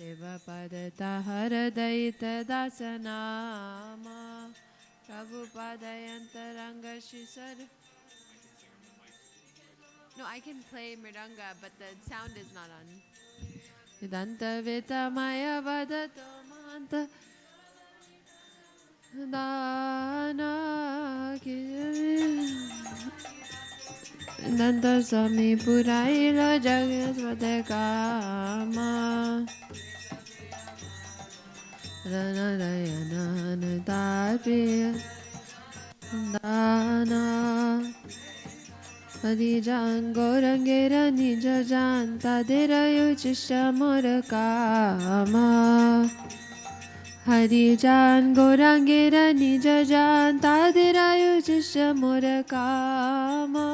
Devapadata Haradaita Dasanama Prabhupadayanta Shisar. No, I can play Mridanga, but the sound is not on. Vedanta Vita Maya Vadato Manta Dana Vedanta Swami Puraila Jagat Kama Ranarayana Tapiya Dana Harijan Gorangera Nija Jan Tadera Yuchisha Murakama Harijan Gorangera Nija Jan Tadera Yuchisha Murakama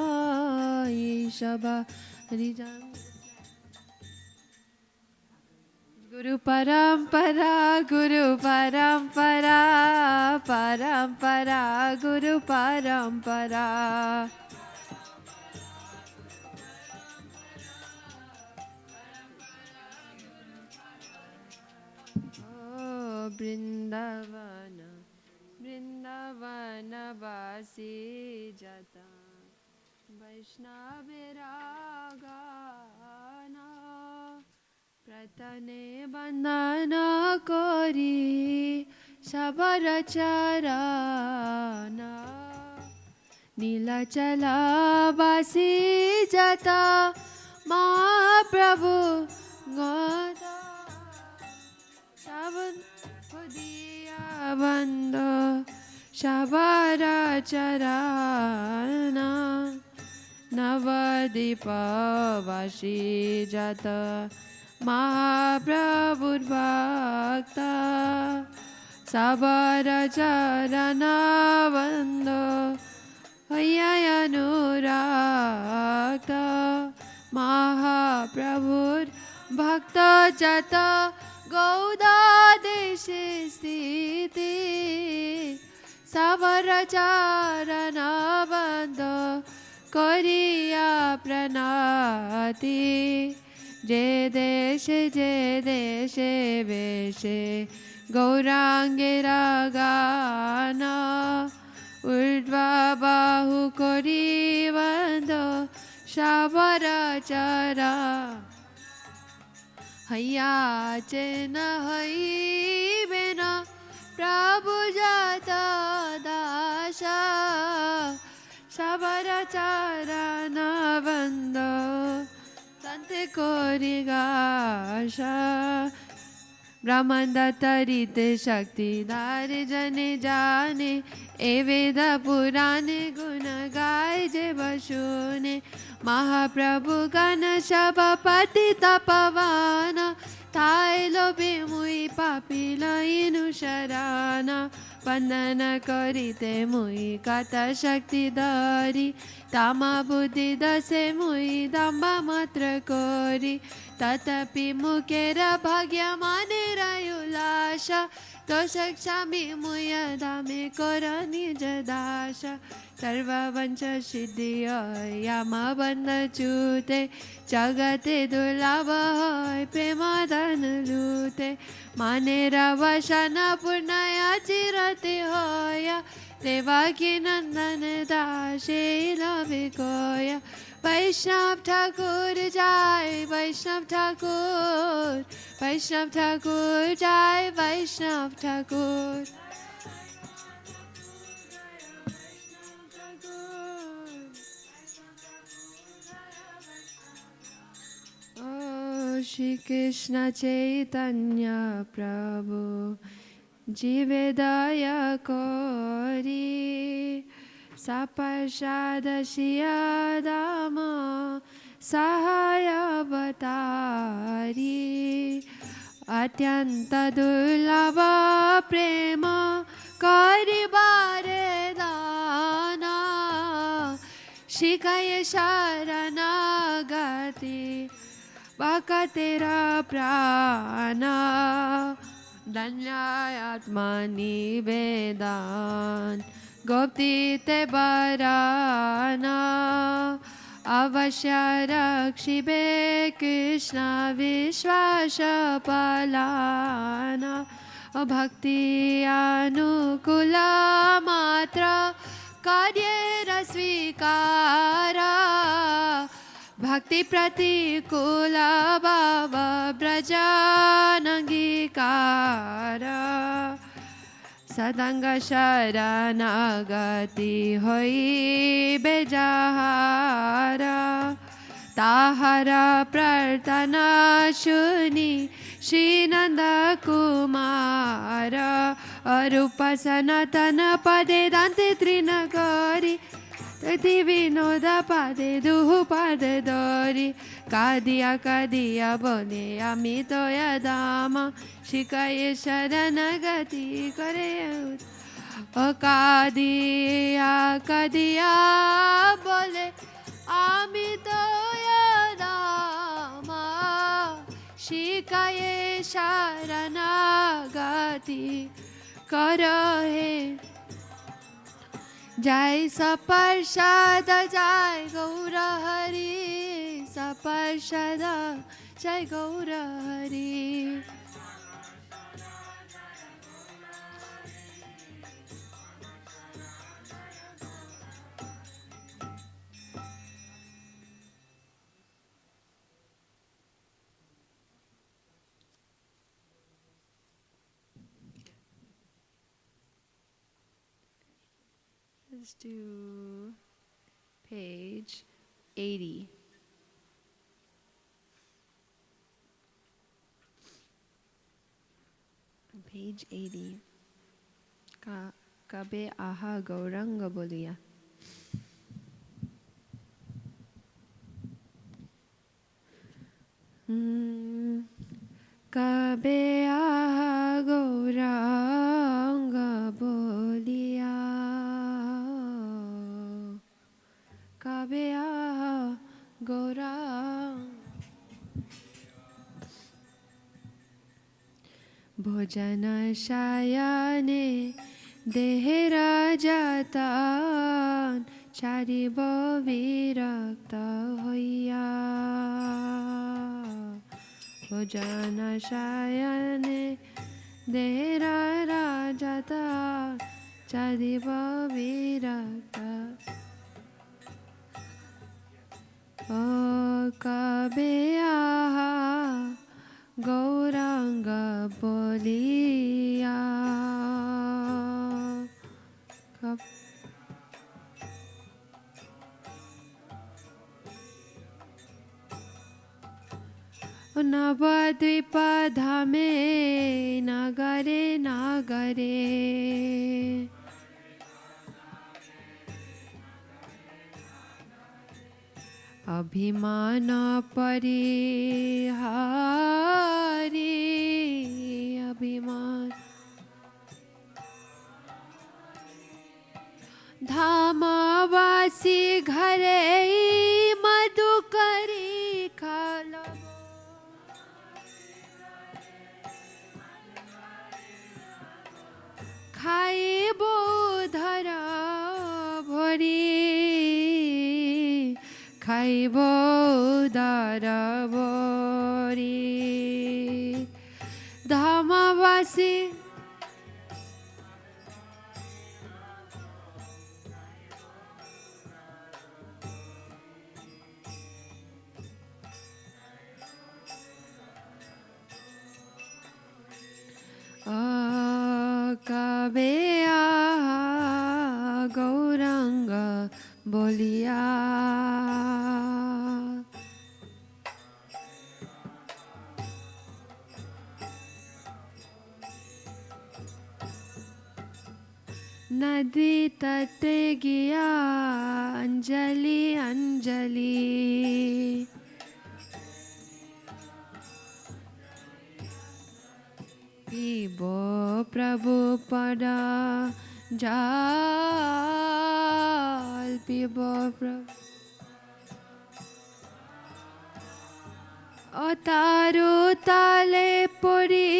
Ishaba Harijan Guru Parampara Guru Parampara Parampara Guru Parampara Brindavana, Brindavana Vasi Jata, Vaishnavira-gana, Pratane Bandhana Kori, Sabaracharana, Nilachala Vasi Jata, Mahaprabhu Gata. Shavan Padiya Bando Shabara Charana Navadipa Vashi Jata Mahaprabhu Bhakta Sabara Charana Bando Hayayanurata Mahaprabhu Bhakta Jata Gauda Deshe Sthiti Savaracharana Bando Koriya Pranati Je Deshe Veshe Gaurangira Gana Urdhva Bahu Kori Bando Savarachara Haya Chena Hai Bena Prabhu Jata Dasha Sabaracharana Bando Tante Korigasha Brahmanda Tarite Shakti Dhare Jane Jane Eveda Purane Guna Gai Jevashune Mahaprabhu Gana Shabapati Tapavana Tailo Bimui Papila Inu Sharana Pandana Karite Mui Kata Shakti Dari Tama Buddhi Dase Mui Damba Matra Kori Tatapi Mukera Bhagya Manera Yulasha Toshakshami Muya Dame Korani Jadasha Sarva Vancha Siddhi Yama Bandha Chute Jagate Dulabha Hoy Premadana Lute Manera Vashana Purnaya Chirati Hoya Devaki Nandana Dashe Lavikoya Vaishnav Thakur Jai Vaishnav Thakur Vaishnav Thakur Jai Vaishnav Thakur Oh Shri Krishna Chaitanya Prabhu Jivedaya Kori Saparshada Shiyadama Sahaya Vatari Atyanta Dulava Prema Karibare Dana Shikaya Sharanagati Vakatera Prana Danyayatmani Vedan Gopti te barana अवश्य रक्षिबे कृष्ण विश्वास पलाना भक्ति अनुकूल मात्र कार्य स्वीकार भक्ति प्रतिकूल भाव ब्रजानंगीकार सदंग शरणागति होई बेजहार ताहरा प्रार्थना सुनी श्री नंद कुमार अरूप सनातन पदे दान्ते त्रिनगरी तति विनोद पादे दुह पाद दौरी कादिया कादिया बोले आमी तो यदाम शिकाये शरणगति करे कादिया कादिया बोले आमी तो यदाम शिकाये शरणगति करे जय सपर्षद जय गौर हरि सपर्षद जय गौर Hari Let's do page 80. Page 80. Kabe aha gauranga boliya. Kabe aha gauranga boliya. Kabe aha gauranga भोजन शयने देहरा जातान चारिब विरक्त होइया भोजन शयने देहरा जातान चारिब विरक्त ओ कबे आहा गौरांग बोलिया नवद्वीप धामे नगरे नगरे अभिमान परिहारी अभिमान धामवासी घरे मधुकरी खालब खाइबो धरा भरी खाइबो धरा भरी धामवासी कबे आहा गौरांग बोलिया नदी तटे गया अंजलि अंजलि पीबो प्रभु पड़ा जाल पीबो प्रभु तारो ताले पड़ी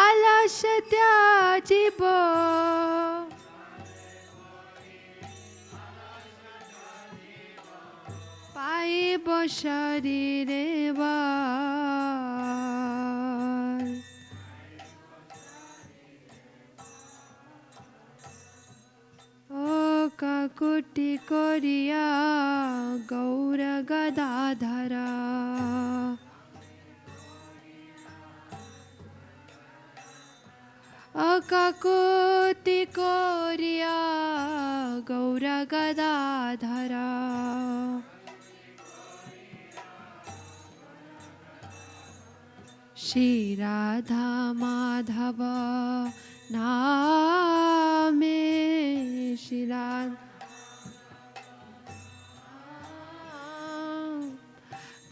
आलस त्याजिब বসারিরে বার ও কাকুটি করিয়া গৌর গদাধরা অকাকুতি করিয়া গৌর গদাধরা শ্রী রাধা মাধব নামে শ্রী রাধা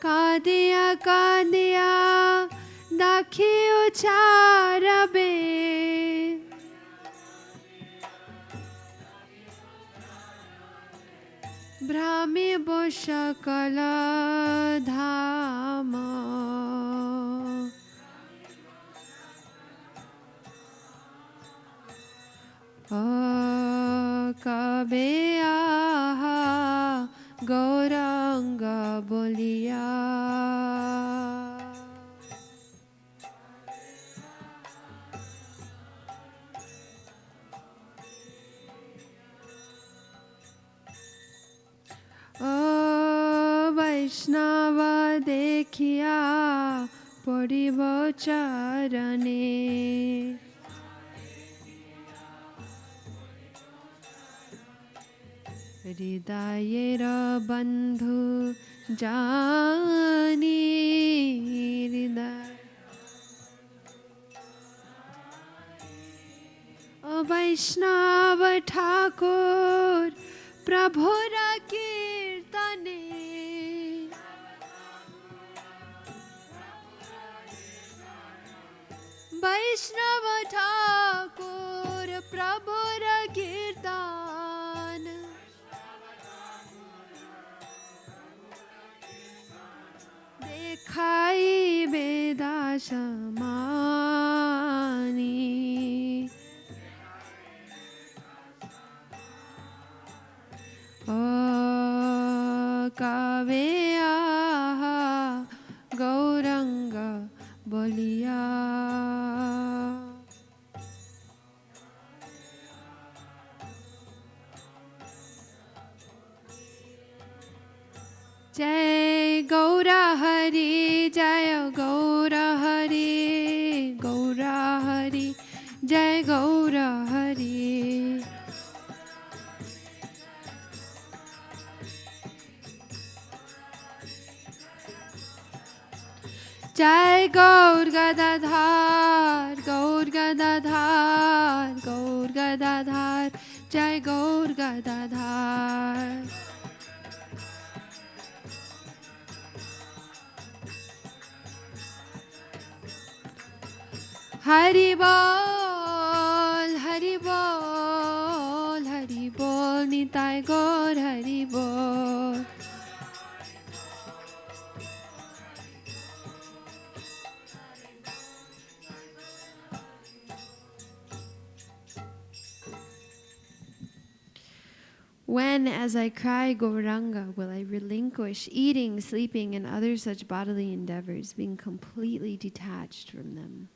কাঁদিয়া কাঁদিয়া দাখি উচারবে ভ্রামিব সকল ধাম কবে আহা গৌরাঙ্গ বলিয়া বৈষ্ণব দেখিয়া পড়িব চরণে হৃদয়ের বন্ধু জানি হৃদয় ও বৈষ্ণব ঠাকুর প্রভুর কীর্তনে বৈষ্ণব ঠাকুর প্রভুর কীর্তন দেখাইবে দাসমানি ও কবে আহা গৌরাঙ্গ বলিয়া जय गौरा हरि जय गौरा हरि गौरा हरि जय गौरा हरि जय गौर गदाधार गौर गदाधार गौर गदाधार जय गौर गदाधार हरि बोल हरि बोल हरि बोल निताय गौर हरि बोल When, as I cry Gauranga, will I relinquish eating, sleeping, and other such bodily endeavors, being completely detached from them?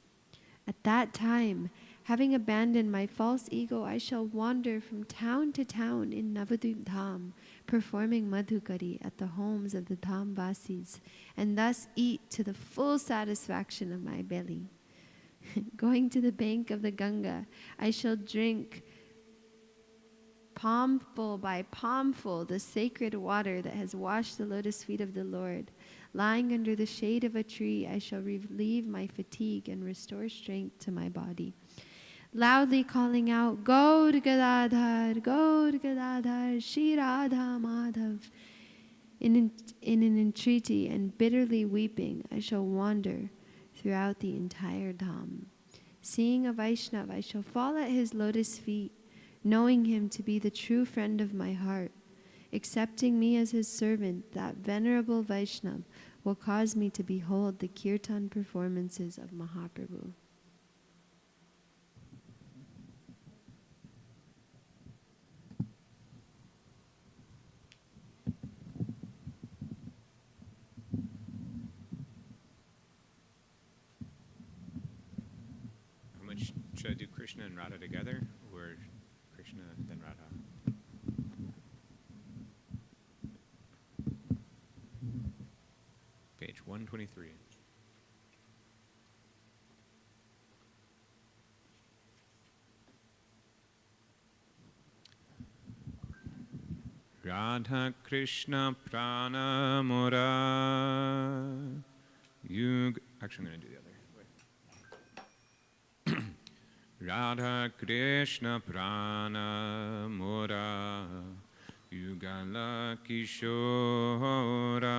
At that time, having abandoned my false ego, I shall wander from town to town in Navadvip Dham, performing Madhukari at the homes of the Dhamvasis, and thus eat to the full satisfaction of my belly. Going to the bank of the Ganga, I shall drink palmful by palmful the sacred water that has washed the lotus feet of the Lord. Lying under the shade of a tree, I shall relieve my fatigue and restore strength to my body. Loudly calling out, Gaur Gadadhar, Shri Radha Madhav. In an entreaty and bitterly weeping, I shall wander throughout the entire Dham. Seeing a Vaishnava, I shall fall at his lotus feet, knowing him to be the true friend of my heart. Accepting me as his servant, that venerable Vaishnava will cause me to behold the kirtan performances of Mahaprabhu. Krishna and Radha together, or Krishna then Radha? Page 123. Radha Krishna Prana Mura Yug. Actually, I'm going to do the other. Wait. Radha Krishna Prana Mura Yugala Kishora.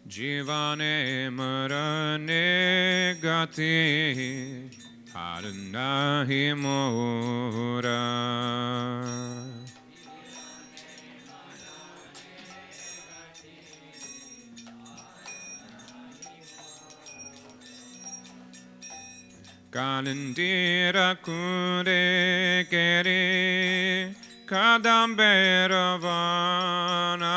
Jivane marane gati harunahi mora. Kalindira kure kere kadamberavana.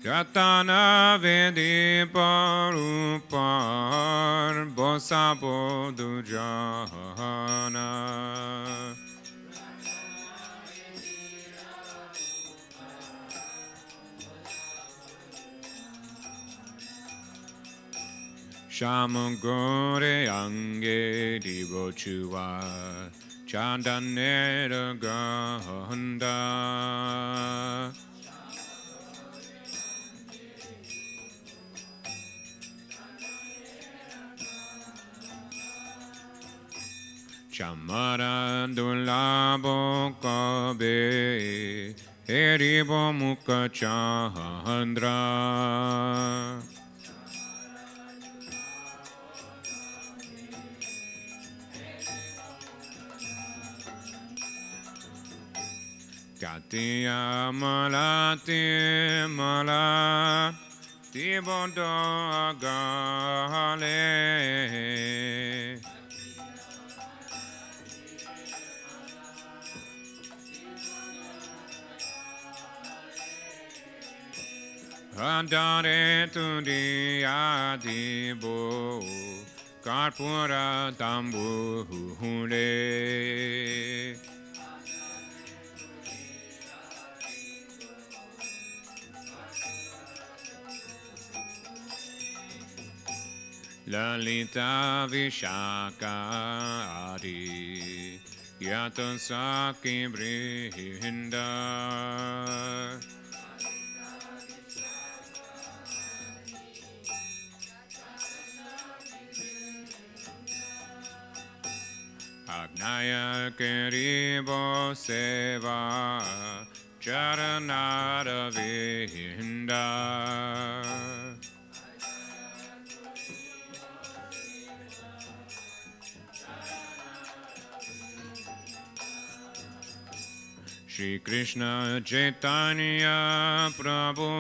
Yatana vedi parupar bosabo dujana. Shamagore ange divochua chandanera ganda. Chamarandulabo kabe eribo mukha chandra. Katiya malati mala tibondo agale. Andare tudi adibo karpura tambu hule. Lalita Vishaka Adi Yata Saki Brinda. Agnaya Keribo Seva Charanara Vinda. Shri Krishna Chaitanya Prabhu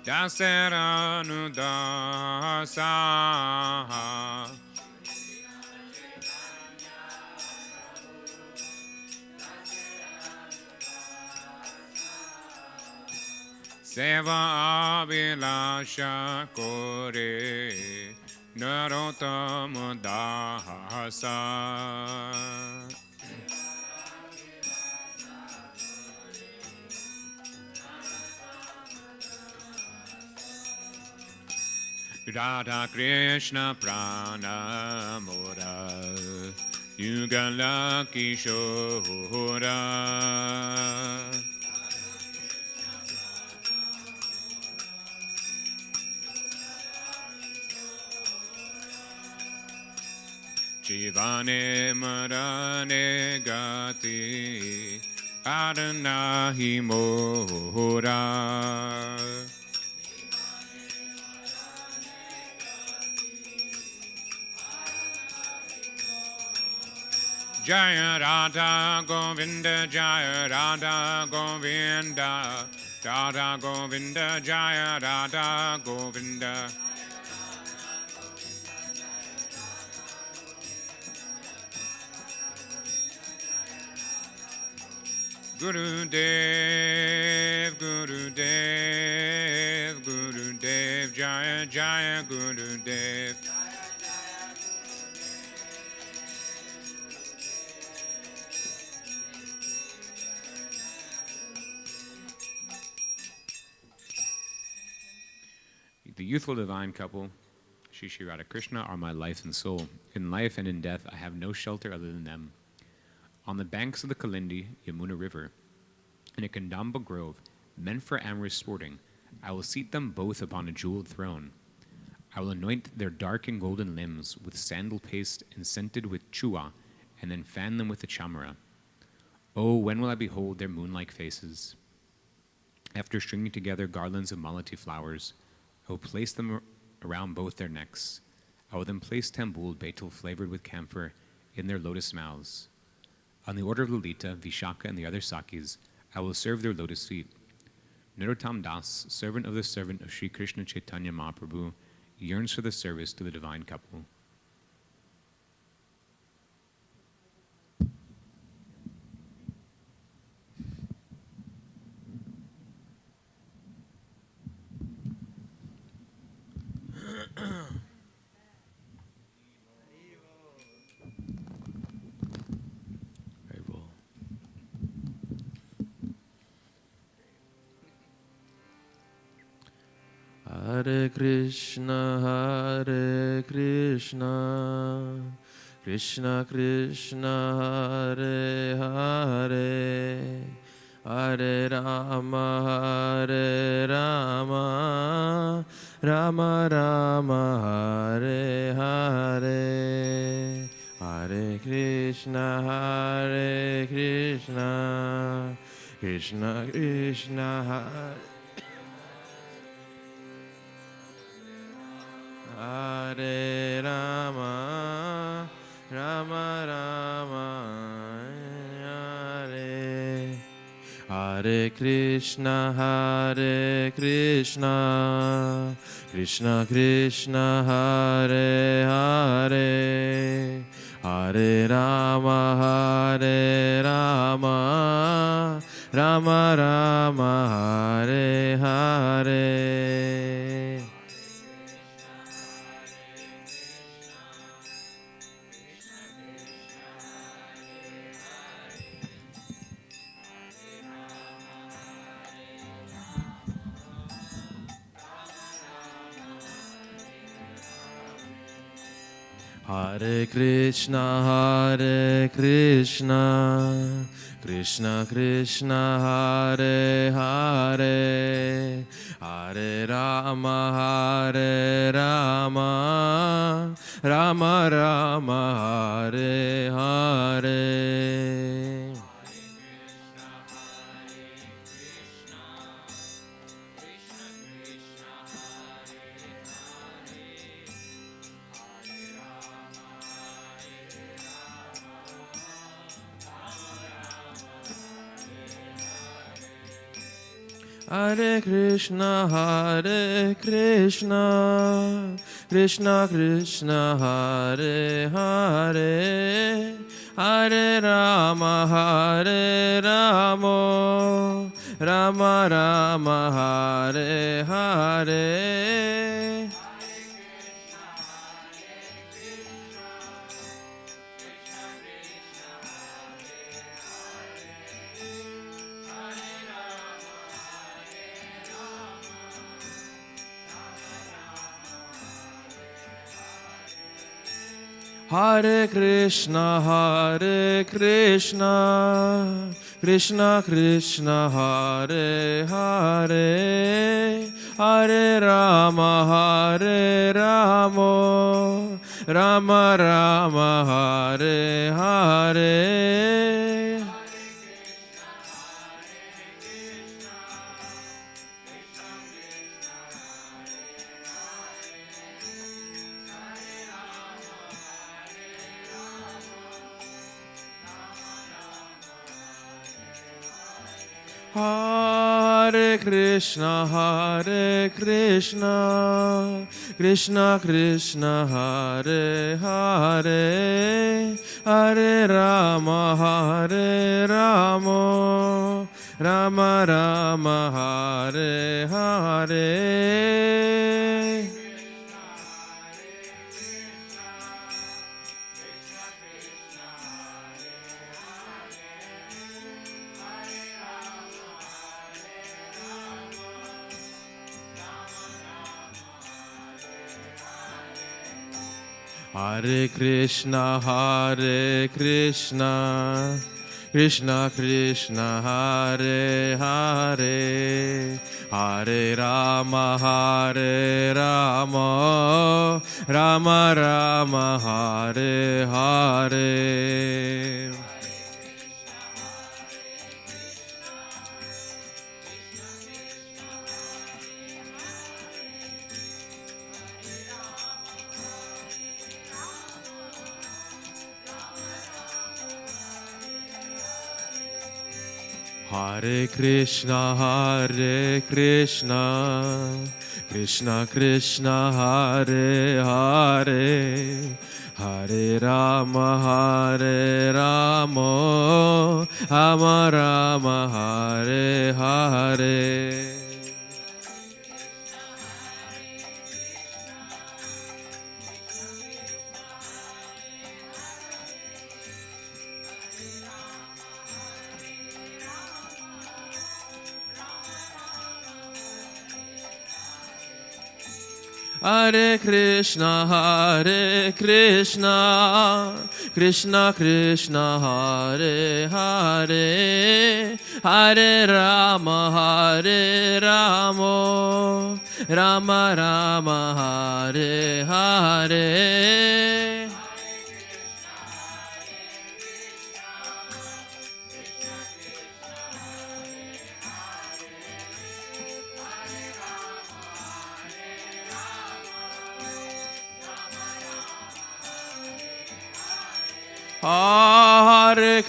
Dasaranu Dasa. Seva Abhilasha Kore Narottama Dasa. Radha Krishna Prana Mora Yugala Kishora. Jivane marane gati adanahi mora. Jaya Radha Govinda, Jaya Radha Govinda, Radha Govinda Jaya Radha Govinda. Gurudev, Gurudev, Gurudev, Jaya Jaya Gurudev. The youthful divine couple, Shri Shri Radha Krishna, are my life and soul. In life and in death, I have no shelter other than them. On the banks of the Kalindi, Yamuna River, in a Kandamba grove, meant for amorous sporting, I will seat them both upon a jeweled throne. I will anoint their dark and golden limbs with sandal paste and scented with chua, and then fan them with the chamara. Oh, when will I behold their moon-like faces? After stringing together garlands of malati flowers, I will place them around both their necks. I will then place tambul betel flavored with camphor in their lotus mouths. On the order of Lalita, Vishaka, and the other Sakis, I will serve their lotus feet. Narottam Das, servant of the servant of Sri Krishna Chaitanya Mahaprabhu, yearns for the service to the divine couple. Hare Krishna, Krishna Krishna, Hare Hare, Hare Rama, Rama Rama, Hare Hare, Hare Krishna, Krishna Krishna, Hare Hare Rama, Rama, Hare Hare Krishna, Krishna Krishna, Hare Hare, Hare Rama, Rama, Hare Hare. Hare Krishna, Krishna Krishna, Hare Hare, Hare Rama, Rama, Hare Hare. Hare Krishna, Krishna Krishna, Hare Hare, Hare Rama, Rama, Hare Hare. Hare Krishna, Krishna Krishna, Hare Hare, Hare Rama, Rama, Hare Hare. Hare Hare Krishna, Krishna Krishna, Hare Hare, Hare Rama, Rama Rama, Hare Hare. Hare Krishna, Krishna Krishna, Hare Hare, Hare Rama, Rama Rama, Hare Hare. Hare Krishna, Krishna Krishna, Hare Hare, Hare Rama, Rama Rama, Hare Hare. Hare Krishna, Krishna Krishna, Hare Hare, Hare Rama, Rama Rama, Hare Hare. Hare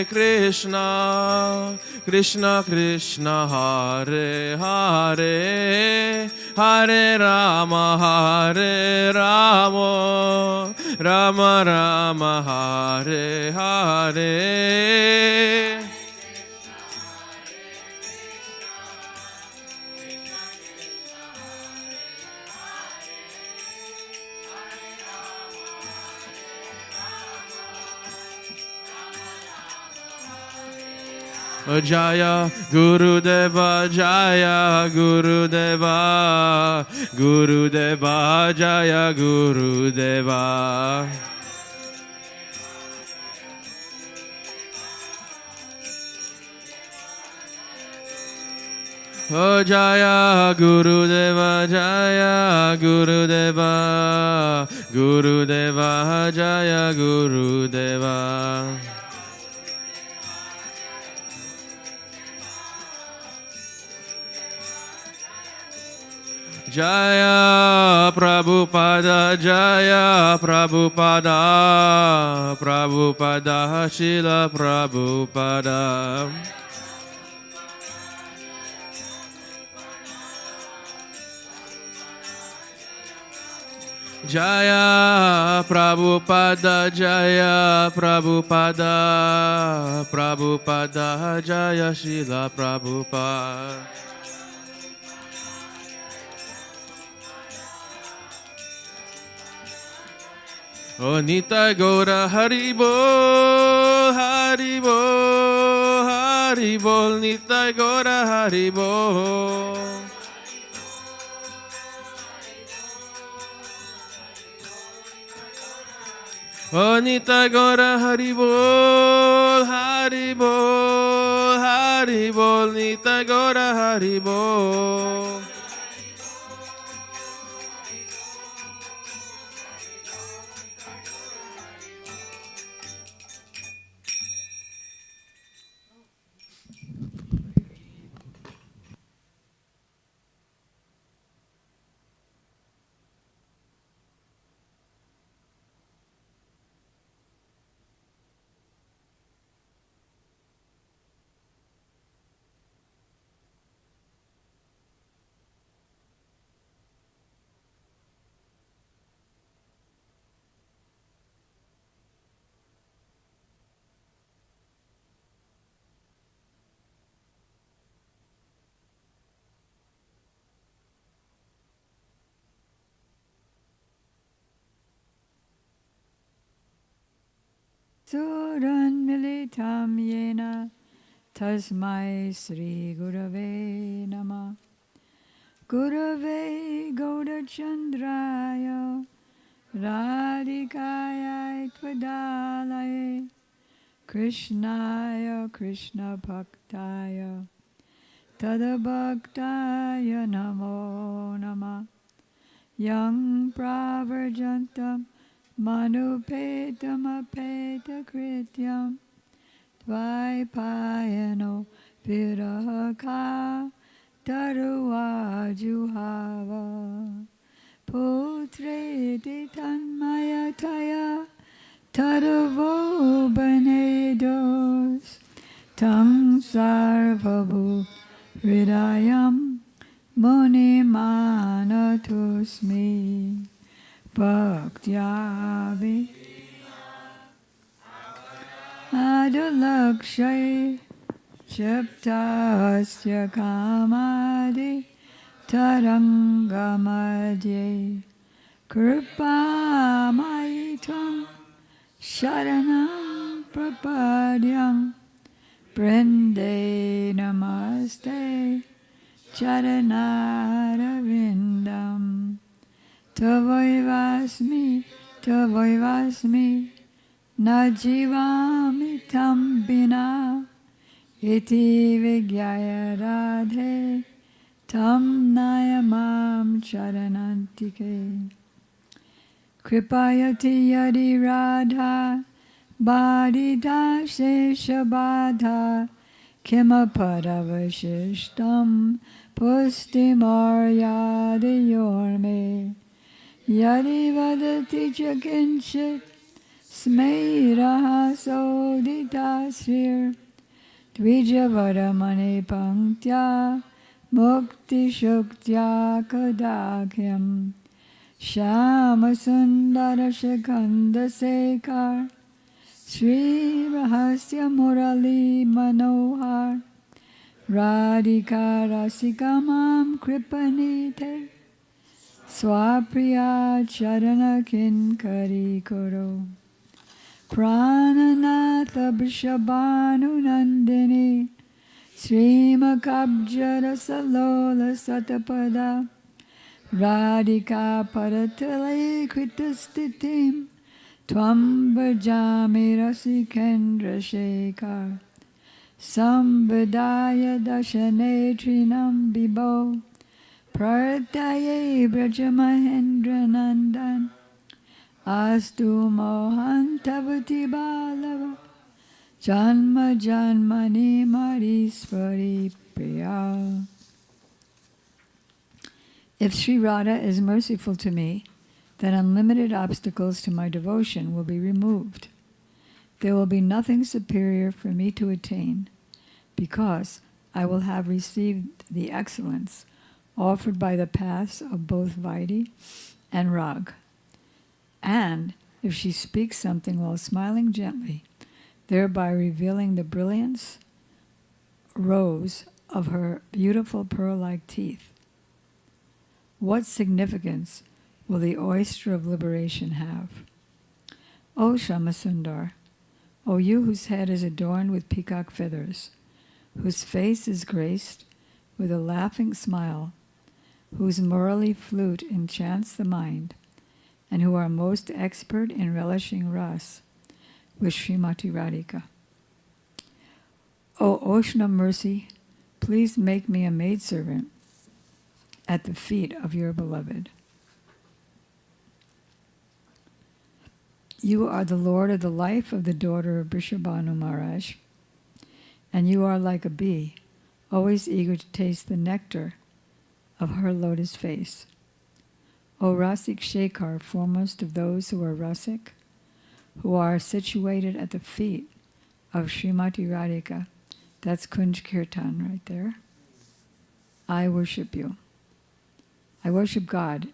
Krishna, Krishna Krishna, Hare Hare, Hare Rama, Rama Rama, Hare Hare. Jaya Gurudeva, Jaya Gurudeva, Gurudeva, Jaya Gurudeva. Oh Jaya Gurudeva, Jaya Gurudeva, Gurudeva, Jaya Gurudeva. Jaya Prabhupada, Jaya Prabhupada, Prabhupada, Srila Prabhupada. Jaya Prabhupada, Jaya Prabhupada, Prabhupada, Jaya Srila Prabhupada. O Nita Gaura Haribol, Haribol, Haribol, Nita Gaura Haribol. O Nita Gaura Haribol, Haribol, Haribol, Nita Gaura Haribol. suranmilitam yena tasmai Sri Gurave Namah. Gurave Gaurachandraya Radhikaya Tvadalaye Krishnaya Krishna Bhaktaya Tadabhaktaya Namo Namah. Yang Pravarjantam Manupetam Apeta Krityam Dvaipayano Viraka Taruva Juhava Putreti Tanmayataya Taruvo Banedos Tam Sarvabhu Hridayam Muni Manatusmi Bhaktyavi Adalakshay Chiptasya Kamadi Tarangamadye Kripa Maitam Sharanam Prapadyam Brinde Namaste Charanarvindam Tavoivasmi Najivami tam bina Iti Vigyaya Radhe Tam Nayamam Charanantike Kripayati Yadi Radha Badita Sheshabadha Kimapadavashishtam Pustimaryadi Yorme Yadi Vadati Chakinchit Smeiraha Sodita Srir Dvijavadamani Panktya Mukti Shuktya Kadakyam Shama Sundara Shakanda Sekar Sri Rahasya Murali Manohar Radhika Rasikamam Kripanite Swapriya Charana Kinkari Koro Prananatha Vrishabhanu Nandini Srimakabjara Salola Satapada Radhika Paratale Kritastitim Tvam Bhajami Rasikendra Shekhar Sambhadaya Dashane Trinam Bibo Prataye Brajamahendra Nandan Astu Mohan Tavati Balava Janma Janmani Marisvari Priya. If Sri Radha is merciful to me, then unlimited obstacles to my devotion will be removed. There will be nothing superior for me to attain, because I will have received the excellence offered by the paths of both Vaidhi and Rag. And if she speaks something while smiling gently, thereby revealing the brilliance rows of her beautiful pearl-like teeth, what significance will the oyster of liberation have? O Shamasundar, O you whose head is adorned with peacock feathers, whose face is graced with a laughing smile, whose Murali flute enchants the mind, and who are most expert in relishing ras with Srimati Radhika. O ocean of mercy, please make me a maidservant at the feet of your beloved. You are the Lord of the life of the daughter of Vrishabhanu Maharaj, and you are like a bee, always eager to taste the nectar of her lotus face. O Rasik Shekhar, foremost of those who are Rasik, who are situated at the feet of Srimati Radhika, that's Kunj Kirtan right there, I worship you. I worship God.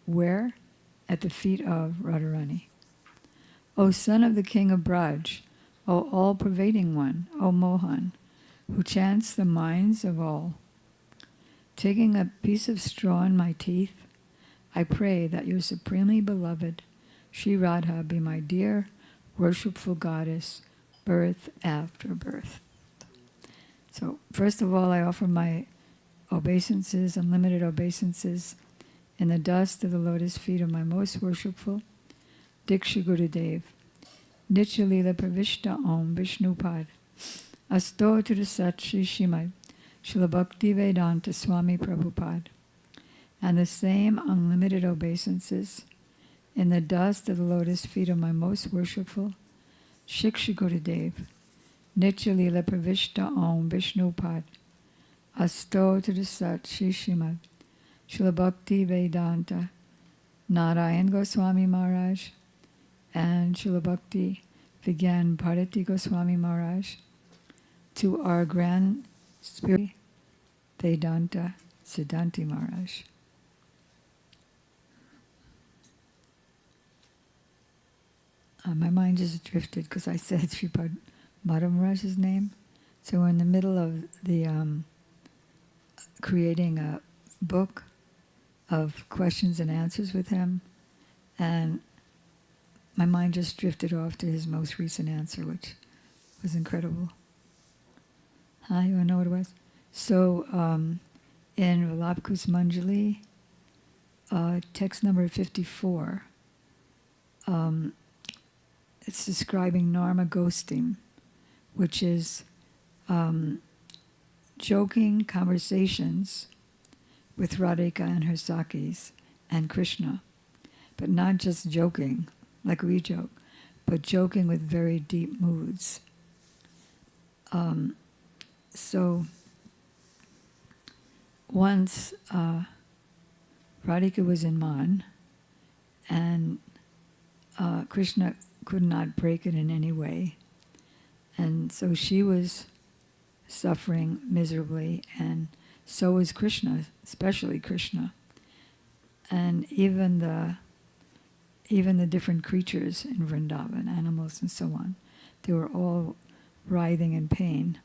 Where? At the feet of Radharani. O son of the king of Braj, O all-pervading one, O Mohan, who chants the minds of all. Taking a piece of straw in my teeth, I pray that your supremely beloved Sri Radha be my dear, worshipful goddess, birth after birth. So first of all, I offer my obeisances, unlimited obeisances, in the dust of the lotus feet of my most worshipful Diksha Gurudev, Nityalila Pravishta Om Vishnupad, Asto to the Sat Shri Srimad, Srila Bhakti Vedanta Swami Prabhupada, and the same unlimited obeisances in the dust of the lotus feet of my most worshipful Shiksha Gurudev, Nityalila Pravishta Om Vishnupad, Asto to the Sat Shri Srimad, Srila Bhakti Vedanta, Narayan Goswami Maharaj, and Srila Bhakti Vigyan Bharati Goswami Maharaj, to our Grand Spirit Vedanta Siddhanti Maharaj. My mind just drifted because I said Sripad Madhav Maharaj's name. So we're in the middle of the creating a book of questions and answers with him, and my mind just drifted off to his most recent answer, which was incredible. You want to know what it was? So in Vilapkus Manjali, text number 54, it's describing Narma Ghostim, which is joking conversations with Radhika and her Sakis and Krishna, but not just joking like we joke, but joking with very deep moods. So once Radhika was in Man, and Krishna could not break it in any way, and so she was suffering miserably, and so was Krishna, especially Krishna, and even the different creatures in Vrindavan, animals and so on, they were all writhing in pain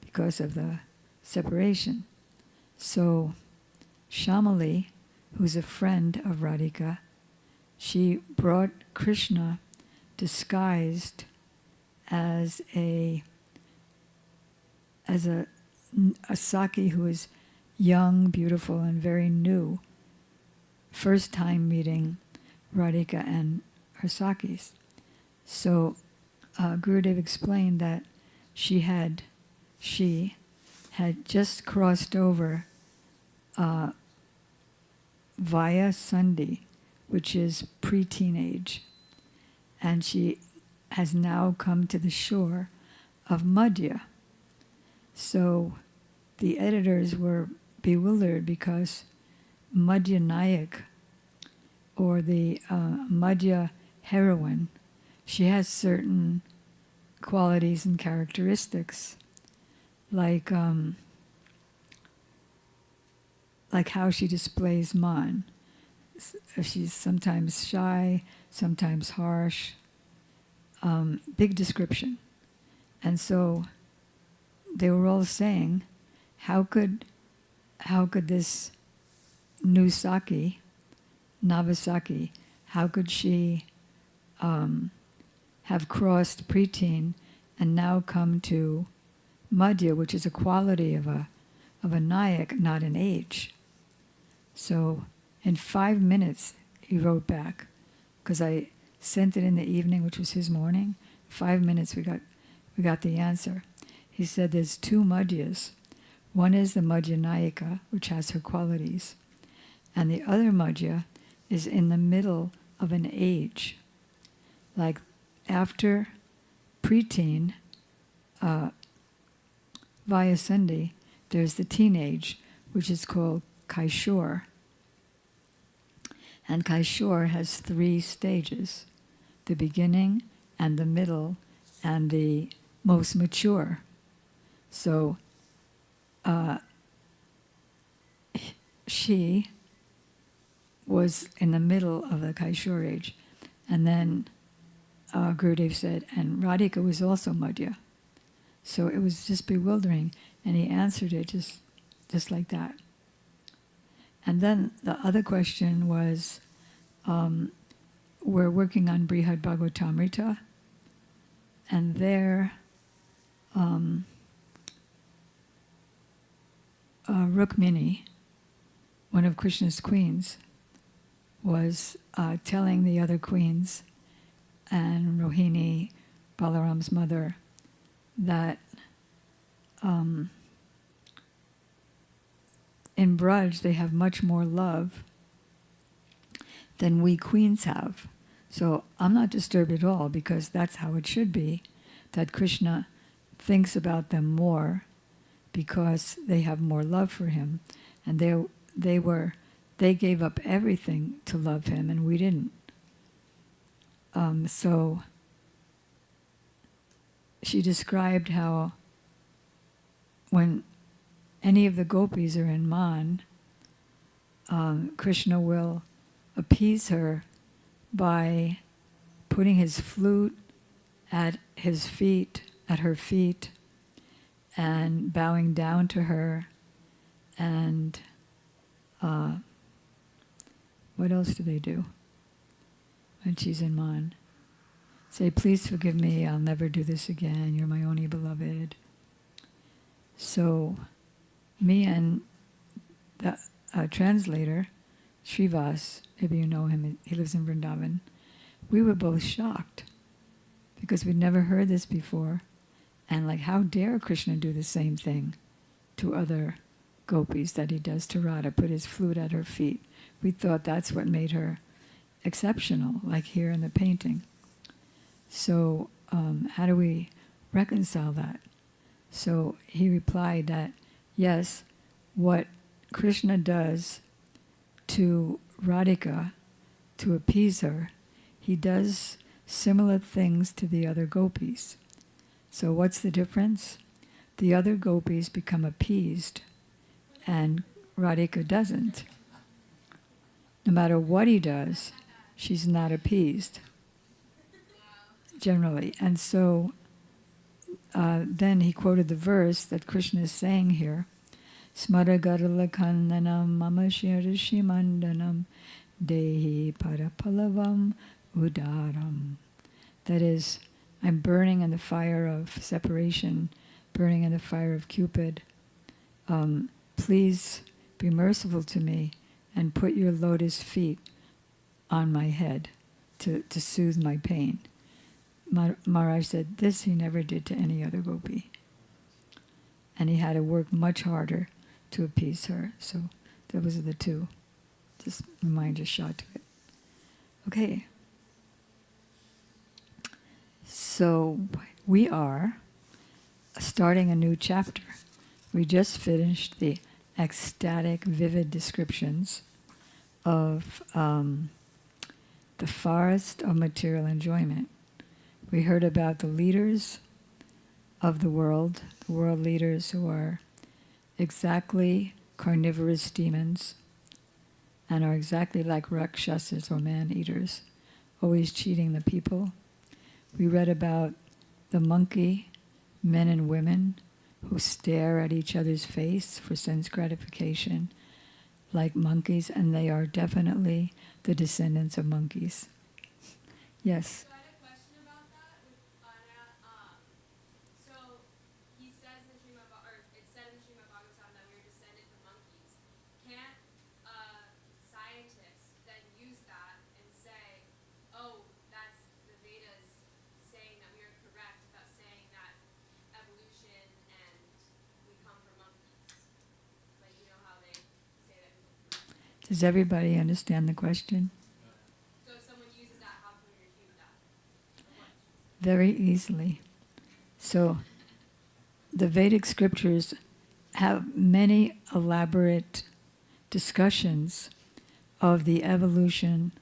because of the separation. So Shamali, who's a friend of Radhika, she brought Krishna disguised as a Saki who is young, beautiful, and very new, first time meeting Radhika and her Sakis. So Gurudev explained that she had just crossed over via Sandhi, which is pre-teenage, and she has now come to the shore of Madhya. So the editors were bewildered because Madhya Nayak, or the Madhya heroine, she has certain qualities and characteristics, like how she displays man. She's sometimes shy, sometimes harsh, big description. And so they were all saying, how could this new Saki, Navasaki, how could she have crossed preteen and now come to Madhya, which is a quality of a Nayak, not an age. So in 5 minutes, he wrote back, because I sent it in the evening, which was his morning. 5 minutes, we got the answer. He said there's two Madhyas. One is the Madhya Nayika, which has her qualities, and the other Madhya is in the middle of an age, like after preteen, via Sandhi, there's the teenage, which is called Kaishore. And Kaishore has 3 stages: the beginning, and the middle, and the most mature. So she was in the middle of the Kaishore age. And then Gurudev said, and Radhika was also Madhya. So it was just bewildering, and he answered it just like that. And then the other question was, we're working on Brihad Bhagavatamrita, and there, Rukmini, one of Krishna's queens, was telling the other queens and Rohini, Balaram's mother, that in Braj they have much more love than we queens have. So I'm not disturbed at all, because that's how it should be, that Krishna thinks about them more because they have more love for him, and they gave up everything to love him, and we didn't. So she described how when any of the gopis are in Man, Krishna will appease her by putting his flute at her feet, and bowing down to her, and what else do they do when she's in Man? Say, please forgive me, I'll never do this again, you're my only beloved. So me and the translator, Srivas, maybe you know him, he lives in Vrindavan, we were both shocked because we'd never heard this before. And like, how dare Krishna do the same thing to other gopis that he does to Radha, put his flute at her feet. We thought that's what made her exceptional, like here in the painting. So how do we reconcile that? So he replied that, yes, what Krishna does to Radhika to appease her, he does similar things to the other gopis. So what's the difference? The other gopis become appeased and Radhika doesn't. No matter what he does, she's not appeased, generally. And so then he quoted the verse that Krishna is saying here, Smaragaralakandanam mama shimandanam dehi parapalavam udaram. That is, I'm burning in the fire of separation, burning in the fire of Cupid. Please be merciful to me and put your lotus feet on my head to soothe my pain. Maharaj said this he never did to any other gopi. And he had to work much harder to appease her. So those are the two. Just my mind just shot to it. Okay. So we are starting a new chapter. We just finished the ecstatic, vivid descriptions of the forest of material enjoyment. We heard about the leaders of the world leaders who are exactly carnivorous demons and are exactly like rakshasas or man-eaters, always cheating the people. We read about the monkey men and women who stare at each other's face for sense gratification like monkeys, and they are definitely the descendants of monkeys. Yes? So I had a question about that with Anna. So he says in the Srimad, or it said in the Srimad Bhagavatam that we are descended from monkeys. Can't scientists then use that and say, oh, that's the Vedas saying that we are correct about saying that evolution and we come from monkeys? Like, you know how they say that we come from monkeys? Does everybody understand the question? So if someone uses that, how can we refute that? Or what? Very easily. So the Vedic scriptures have many elaborate discussions of the evolution.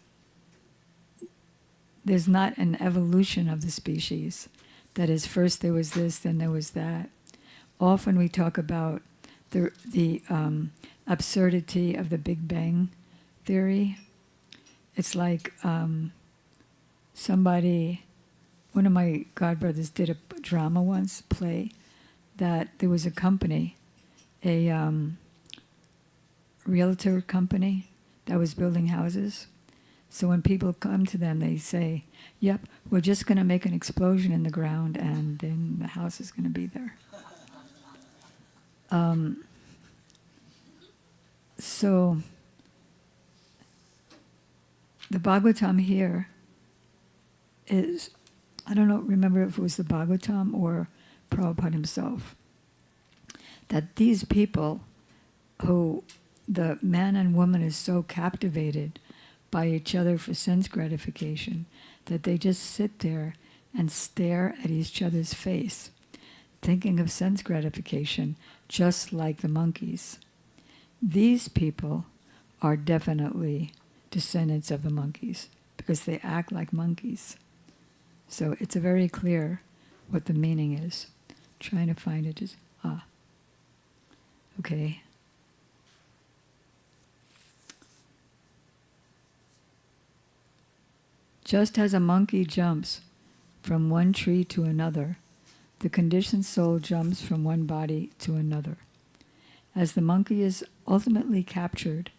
There's not an evolution of the species. That is, first there was this, then there was that. Often we talk about the absurdity of the Big Bang theory. It's like one of my godbrothers did a drama once, play, that there was a company, a realtor company that was building houses. So when people come to them, they say, yep, we're just going to make an explosion in the ground and then the house is going to be there. So the Bhagavatam here is, I don't know, remember if it was the Bhagavatam or Prabhupada himself, that these people who the man and woman is so captivated by each other for sense gratification that they just sit there and stare at each other's face, thinking of sense gratification, just like the monkeys. These people are definitely descendants of the monkeys because they act like monkeys. So it's very clear what the meaning is. Trying to find it is, okay. Just as a monkey jumps from one tree to another, the conditioned soul jumps from one body to another. As the monkey is ultimately captured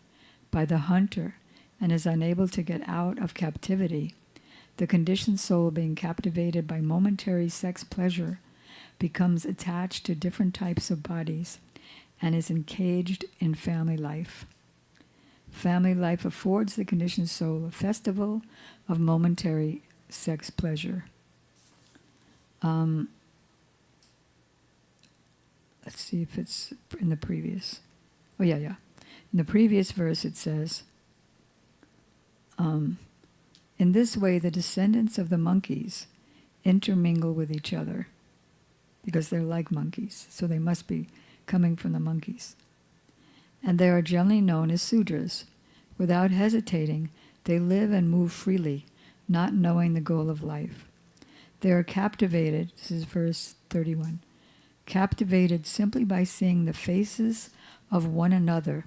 by the hunter and is unable to get out of captivity, the conditioned soul, being captivated by momentary sex pleasure, becomes attached to different types of bodies and is encaged in family life. Family life affords the conditioned soul a festival of momentary sex pleasure. Let's see if it's in the previous. Oh, yeah. In the previous verse it says, in this way the descendants of the monkeys intermingle with each other because they're like monkeys, so they must be coming from the monkeys. And they are generally known as Sudras. Without hesitating, they live and move freely, not knowing the goal of life. They are captivated, this is verse 31, captivated simply by seeing the faces of one another,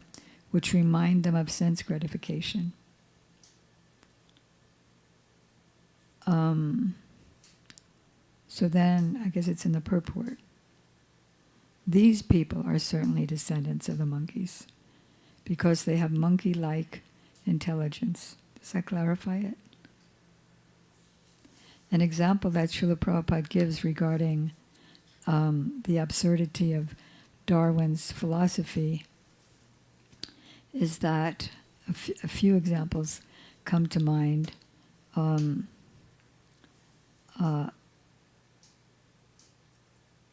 which remind them of sense gratification. So then, I guess it's in the purport. These people are certainly descendants of the monkeys because they have monkey-like intelligence. Does that clarify it? An example that Srila Prabhupada gives regarding the absurdity of Darwin's philosophy is that a few examples come to mind.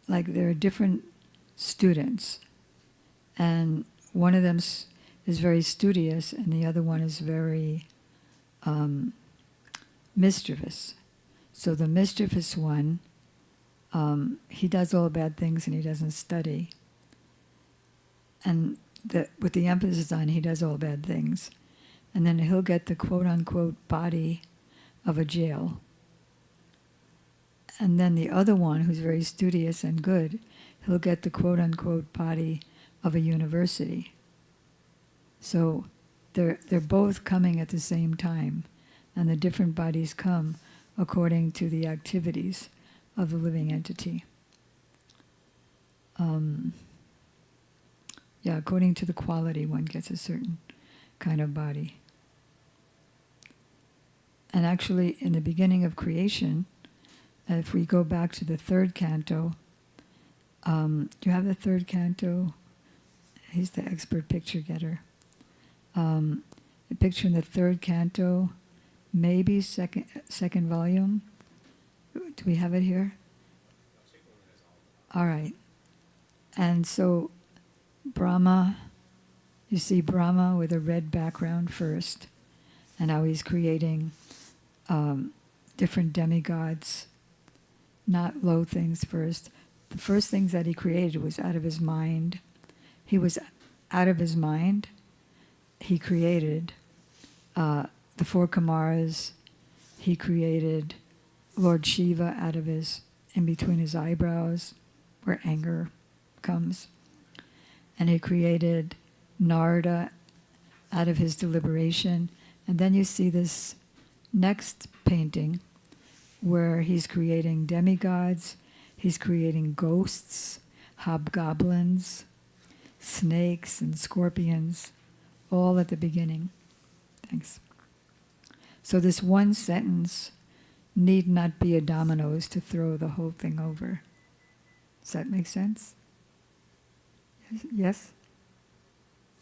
Like there are different students, and one of them is very studious and the other one is very mischievous. So the mischievous one, he does all bad things and he doesn't study. And with the emphasis on he does all bad things. And then he'll get the quote-unquote body of a jail. And then the other one, who's very studious and good, he'll get the quote-unquote body of a university. So they're both coming at the same time, and the different bodies come according to the activities of the living entity. According to the quality, one gets a certain kind of body. And actually, in the beginning of creation, if we go back to the third canto, do you have the third canto? He's the expert picture getter. The picture in the third canto, maybe second volume. Do we have it here? All right. And so Brahma, you see Brahma with a red background first, and how he's creating different demigods, not low things first. The first things that he created was out of his mind. He was out of his mind. He created the four Kumaras. He created Lord Shiva out of in between his eyebrows, where anger comes. And he created Narada out of his deliberation. And then you see this next painting where he's creating demigods, he's creating ghosts, hobgoblins, snakes and scorpions, all at the beginning. Thanks. So this one sentence need not be a dominoes to throw the whole thing over. Does that make sense? Yes?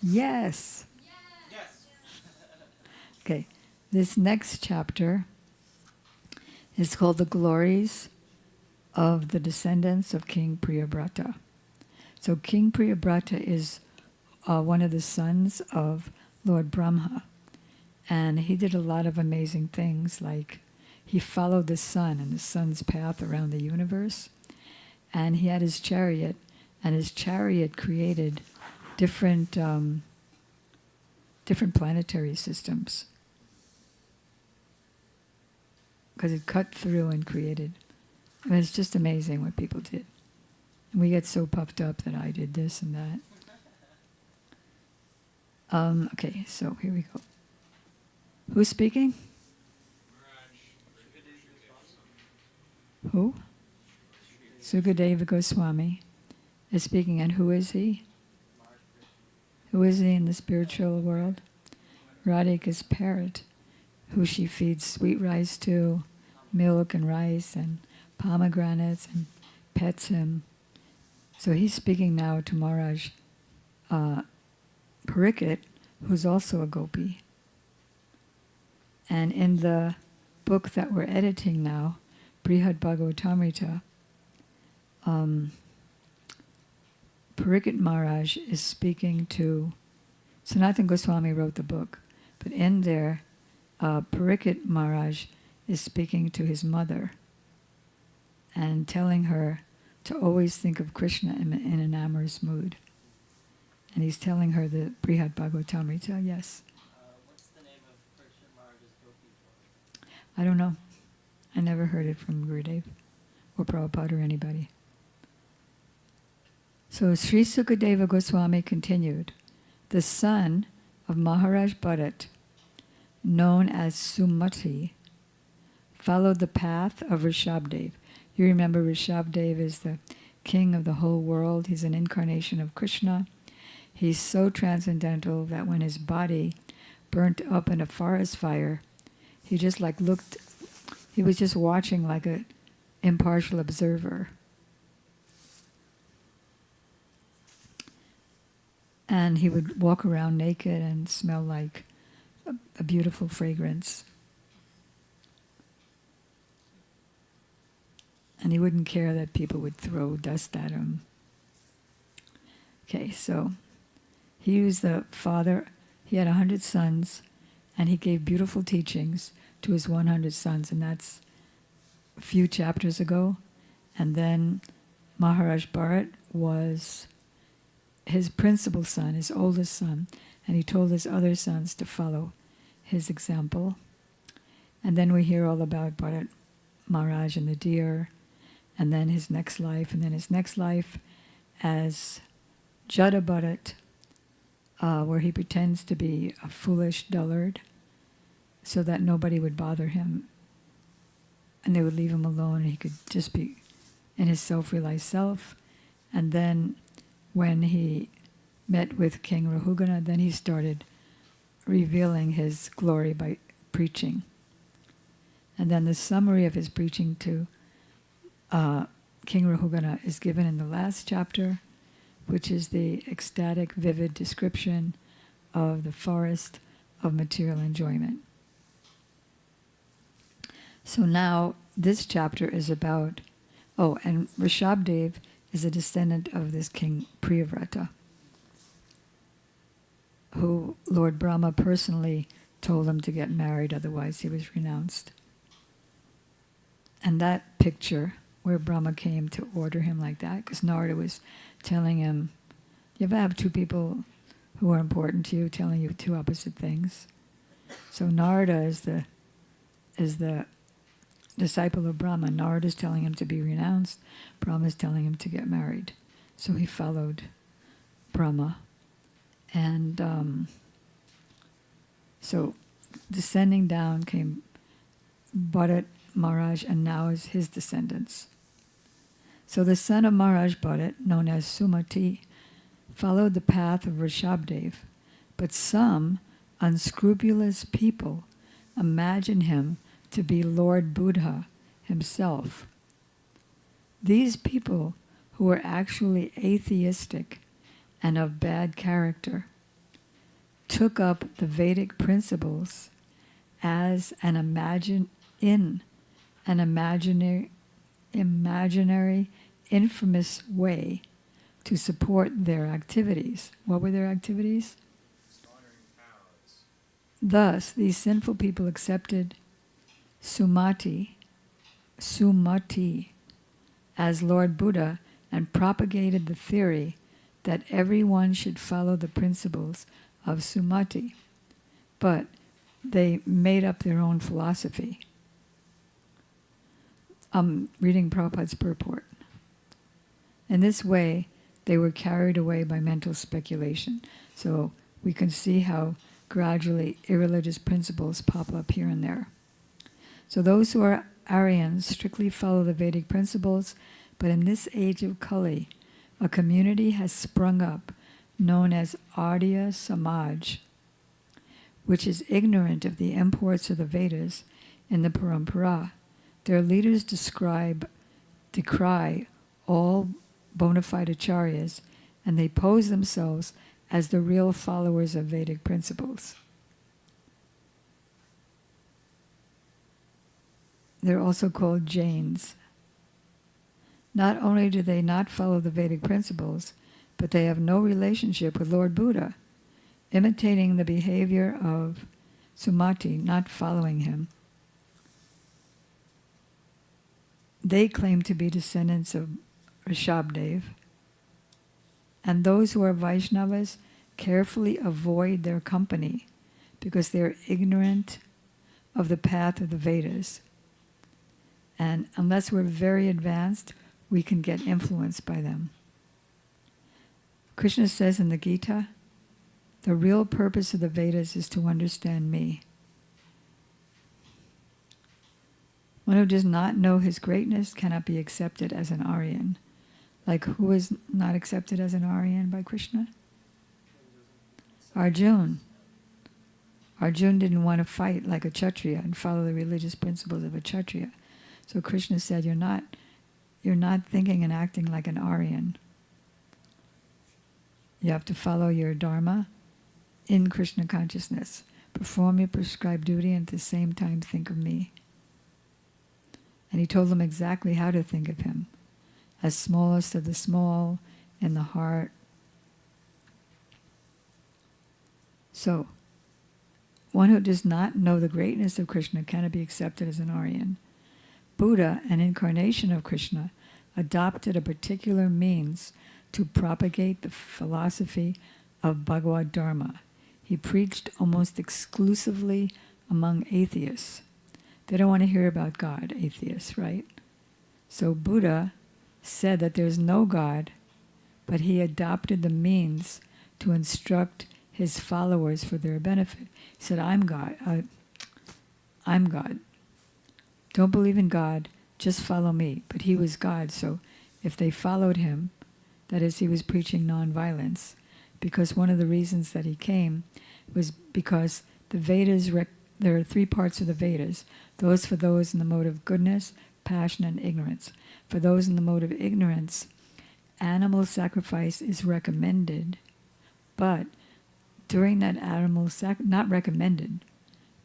Yes. Okay, this next chapter is called The Glories of the Descendants of King Priyabrata. So King Priyabrata is one of the sons of Lord Brahma. And he did a lot of amazing things, like he followed the sun and the sun's path around the universe. And he had his chariot, and his chariot created different planetary systems. Because it cut through and created. I mean, it's just amazing what people did. And we get so puffed up that I did this and that. Okay, so here we go. Who's speaking? Who? Sukadeva Goswami is speaking, and who is he? Who is he in the spiritual world? Radhika's parrot, who she feeds sweet rice to, milk and rice and pomegranates, and pets him. So he's speaking now to Maharaj Pariksit, who's also a gopi. And in the book that we're editing now, Brihad Bhagavatamrita, Pariksit Maharaj is speaking to, Sanatana Goswami wrote the book, but in there, Pariksit Maharaj is speaking to his mother and telling her to always think of Krishna in an amorous mood. And he's telling her the Brihad Bhagavatamrita, yes. What's the name of Pariksit Maharaj's gopi for? I don't know. I never heard it from Gurudev or Prabhupada or anybody. So Sri Sukadeva Goswami continued, the son of Maharaj Bharat, known as Sumati, followed the path of Rishabdev. You remember Rishabdev is the king of the whole world. He's an incarnation of Krishna. He's so transcendental that when his body burnt up in a forest fire, he just looked, he was just watching like an impartial observer. And he would walk around naked and smell like a beautiful fragrance. And he wouldn't care that people would throw dust at him. Okay, so he was the father. He had 100 sons, and he gave beautiful teachings to his 100 sons, and that's a few chapters ago. And then Maharaj Bharat was his principal son, his oldest son, and he told his other sons to follow his example. And then we hear all about Bharat Maharaj and the deer, and then his next life, and then his next life as Jada Bharat, where he pretends to be a foolish dullard so that nobody would bother him and they would leave him alone and he could just be in his self-realized self. And then when he met with King Rahugana, then he started revealing his glory by preaching. And then the summary of his preaching to King Rahugana is given in the last chapter, which is the ecstatic, vivid description of the forest of material enjoyment. So now this chapter is about, and Rishabdev is a descendant of this king Priyavrata, who Lord Brahma personally told him to get married, otherwise he was renounced. And that picture where Brahma came to order him like that, because Narada was telling him, you ever have two people who are important to you telling you two opposite things? So Narada is the disciple of Brahma. Narada is telling him to be renounced. Brahma is telling him to get married. So he followed Brahma. And so descending down came Bharat Maharaj, and now is his descendants. So the son of Maharaj Bharat, known as Sumati, followed the path of Rishabdev, but some unscrupulous people imagine him to be Lord Buddha himself. These people who were actually atheistic and of bad character took up the Vedic principles as an imaginary, infamous way to support their activities. What were their activities? Slaughtering cows. Thus, these sinful people accepted Sumati, as Lord Buddha and propagated the theory that everyone should follow the principles of Sumati. But they made up their own philosophy. I'm reading Prabhupada's purport. In this way, they were carried away by mental speculation. So we can see how gradually irreligious principles pop up here and there. So those who are Aryans strictly follow the Vedic principles, but in this age of Kali, a community has sprung up known as Arya Samaj, which is ignorant of the imports of the Vedas in the Parampara. Their leaders decry all bona fide acharyas, and they pose themselves as the real followers of Vedic principles. They're also called Jains. Not only do they not follow the Vedic principles, but they have no relationship with Lord Buddha, imitating the behavior of Sumati, not following him. They claim to be descendants of Rishabdev, and those who are Vaishnavas carefully avoid their company because they are ignorant of the path of the Vedas. And unless we're very advanced, we can get influenced by them. Krishna says in the Gita, the real purpose of the Vedas is to understand me. One who does not know his greatness cannot be accepted as an Aryan. Like, who is not accepted as an Aryan by Krishna? Arjuna. Arjuna didn't want to fight like a Kshatriya and follow the religious principles of a Kshatriya. So Krishna said, you're not thinking and acting like an Aryan. You have to follow your dharma in Krishna consciousness. Perform your prescribed duty and at the same time think of me. And he told them exactly how to think of him. As smallest of the small, in the heart. So, one who does not know the greatness of Krishna cannot be accepted as an Aryan. Buddha, an incarnation of Krishna, adopted a particular means to propagate the philosophy of Bhagavad Dharma. He preached almost exclusively among atheists. They don't want to hear about God, atheists, right? So Buddha said that there's no God, but he adopted the means to instruct his followers for their benefit. He said, I'm God. I'm God. Don't believe in God, just follow me. But he was God, so if they followed him, that is, he was preaching nonviolence, because one of the reasons that he came was because the Vedas, there are 3 parts of the Vedas. Those for those in the mode of goodness, passion, and ignorance. For those in the mode of ignorance, animal sacrifice is recommended, but during that animal not recommended,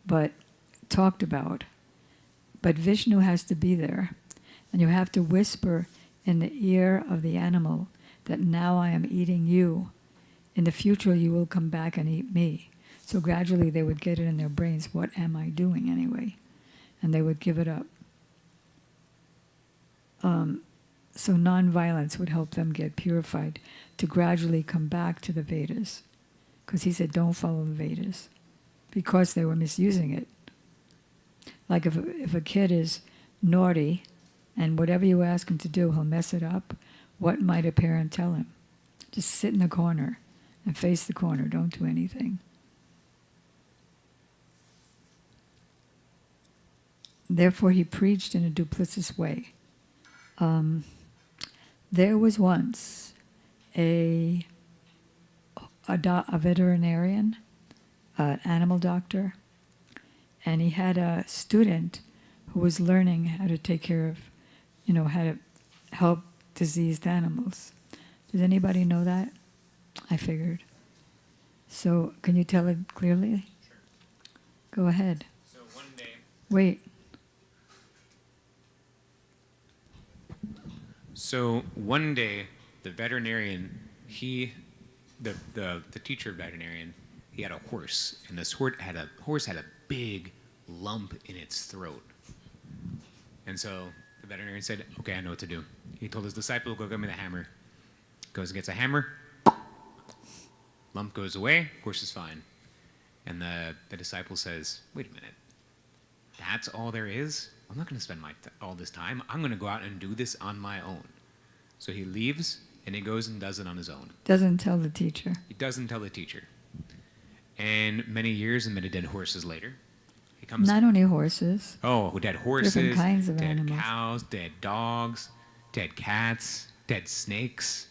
but talked about. But Vishnu has to be there, and you have to whisper in the ear of the animal that now I am eating you. In the future you will come back and eat me. So gradually they would get it in their brains, what am I doing anyway? And they would give it up. So non-violence would help them get purified to gradually come back to the Vedas. Because he said, don't follow the Vedas. Because they were misusing it. Like if a kid is naughty and whatever you ask him to do, he'll mess it up, what might a parent tell him? Just sit in the corner and face the corner. Don't do anything. Therefore, he preached in a duplicitous way. There was once a veterinarian, an animal doctor, and he had a student who was learning how to take care of, how to help diseased animals. Does anybody know that? I figured. So, can you tell it clearly? Sure. Go ahead. So one day. Wait. So one day, the veterinarian, the teacher veterinarian, he had a horse, and this horse had a big lump in its throat. And so the veterinarian said, "Okay, I know what to do." He told his disciple, "Go get me the hammer." Goes and gets a hammer. Lump goes away. Horse is fine. And the disciple says, "Wait a minute. That's all there is? I'm not going to spend all this time. I'm going to go out and do this on my own." So he leaves, and he goes and does it on his own. Doesn't tell the teacher. He doesn't tell the teacher. And many years and many dead horses later, he comes. Not only horses. Oh, dead horses, Different kinds of dead animals. cows, dead dogs, dead cats, dead snakes.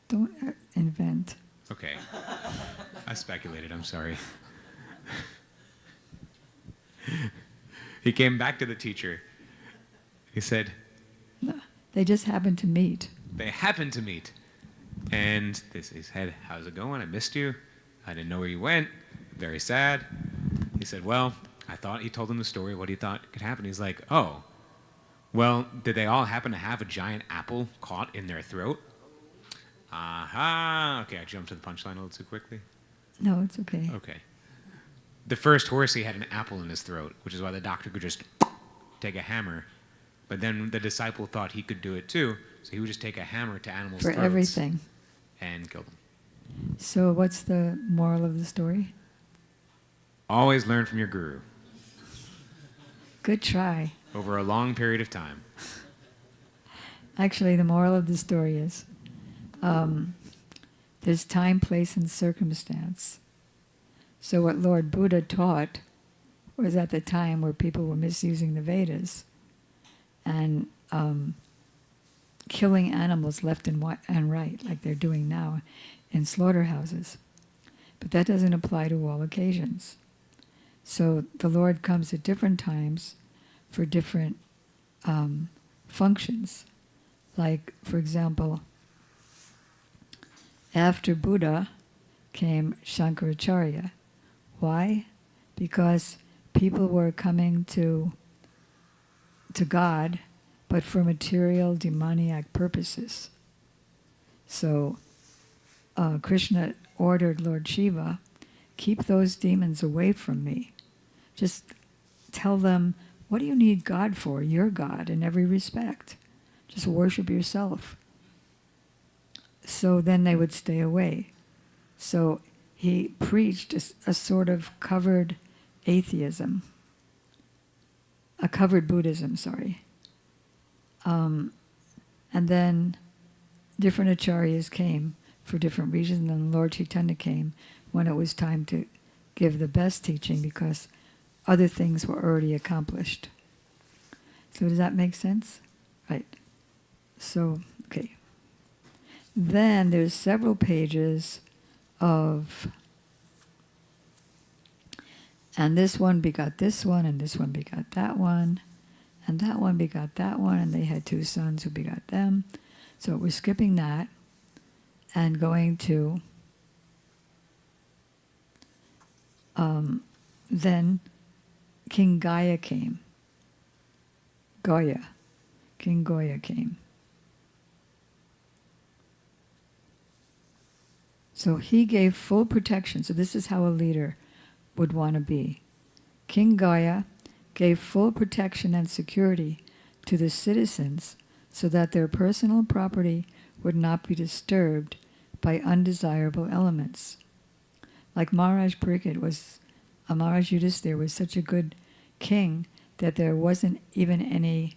Don't invent. Okay. I speculated, I'm sorry. He came back to the teacher. He said, No, they just happened to meet. they happened to meet. And he said, "How's it going? I missed you. I didn't know where you went. Very sad." He said, "Well, he told him the story, what he thought could happen." He's like, "Oh, well, did they all happen to have a giant apple caught in their throat?" Aha. Okay, I jumped to the punchline a little too quickly. No, it's okay. Okay. The first horse, he had an apple in his throat, which is why the doctor could just take a hammer. But then the disciple thought he could do it too, so he would just take a hammer to animals' For throats everything. and kill them. So what's the moral of the story? Always learn from your guru Good try. over a long period of time. Actually, the moral of the story is there's time, place, and circumstance. So what Lord Buddha taught was at the time where people were misusing the Vedas and killing animals left and right, like they're doing now in slaughterhouses. But that doesn't apply to all occasions. So the Lord comes at different times for different functions. Like, for example, after Buddha came Shankaracharya. Why? Because people were coming to God, but for material, demoniac purposes. So Krishna ordered Lord Shiva, keep those demons away from me. Just tell them, what do you need God for? You're God in every respect. Just worship yourself. So then they would stay away. So he preached a sort of covered atheism, a covered Buddhism, sorry. And then different acharyas came for different reasons, and then Lord Chaitanya came when it was time to give the best teaching because other things were already accomplished. So does that make sense? Right. So, okay. Then there's several pages of, and this one begot this one, and this one begot that one, and that one begot that one, and they had two sons who begot them. So we're skipping that and going to then King Gaya came. King Goya came. So he gave full protection. So this is how a leader would want to be. King Gaya gave full protection and security to the citizens so that their personal property would not be disturbed by undesirable elements. Like Maharaj Pariksit Maharaj Yudhisthira was such a good king that there wasn't even any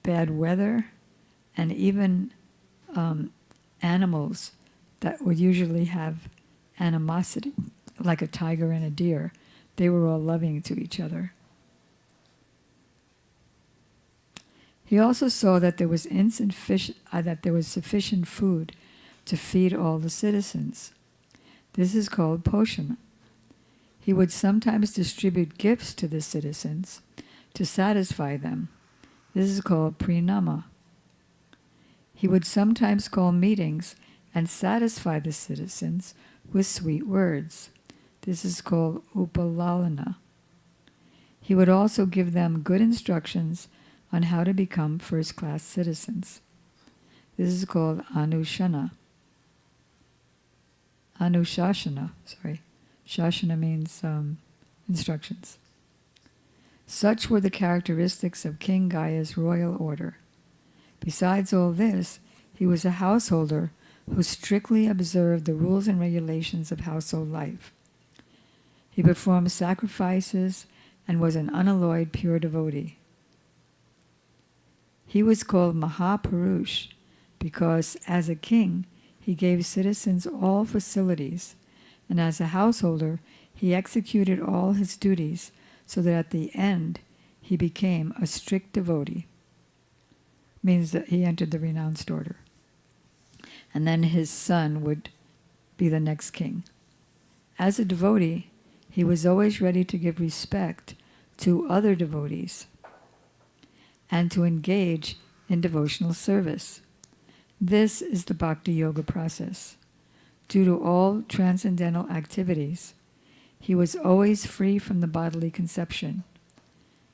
bad weather, and even animals that would usually have animosity, like a tiger and a deer, they were all loving to each other. He also saw that there was sufficient food to feed all the citizens. This is called poshana. He would sometimes distribute gifts to the citizens to satisfy them. This is called pranama. He would sometimes call meetings and satisfy the citizens with sweet words. This is called upalalana. He would also give them good instructions on how to become first-class citizens. This is called anushashana. Shashana means instructions. Such were the characteristics of King Gaya's royal order. Besides all this, he was a householder who strictly observed the rules and regulations of household life. He performed sacrifices and was an unalloyed pure devotee. He was called Mahapurush because as a king, he gave citizens all facilities, and as a householder, he executed all his duties so that at the end, he became a strict devotee. Means that he entered the renounced order. And then his son would be the next king. As a devotee, he was always ready to give respect to other devotees and to engage in devotional service. This is the Bhakti Yoga process. Due to all transcendental activities, he was always free from the bodily conception.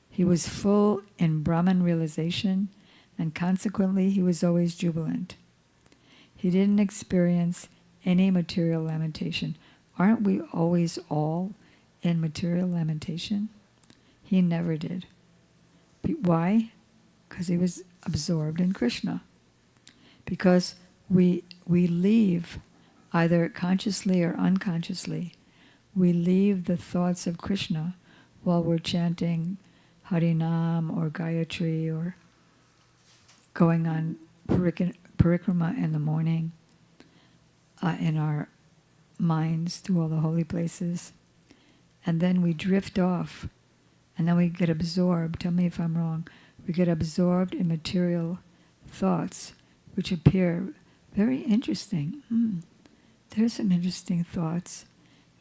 He was full in Brahman realization, and consequently he was always jubilant. He didn't experience any material lamentation. Aren't we always all in material lamentation? He never did. Why? Because he was absorbed in Krishna. Because we leave, either consciously or unconsciously, we leave the thoughts of Krishna while we're chanting Harinam or Gayatri or going on parikrama in the morning in our minds to all the holy places. And then we drift off, and then we get absorbed. Tell me if I'm wrong. We get absorbed in material thoughts, which appear very interesting. There's some interesting thoughts,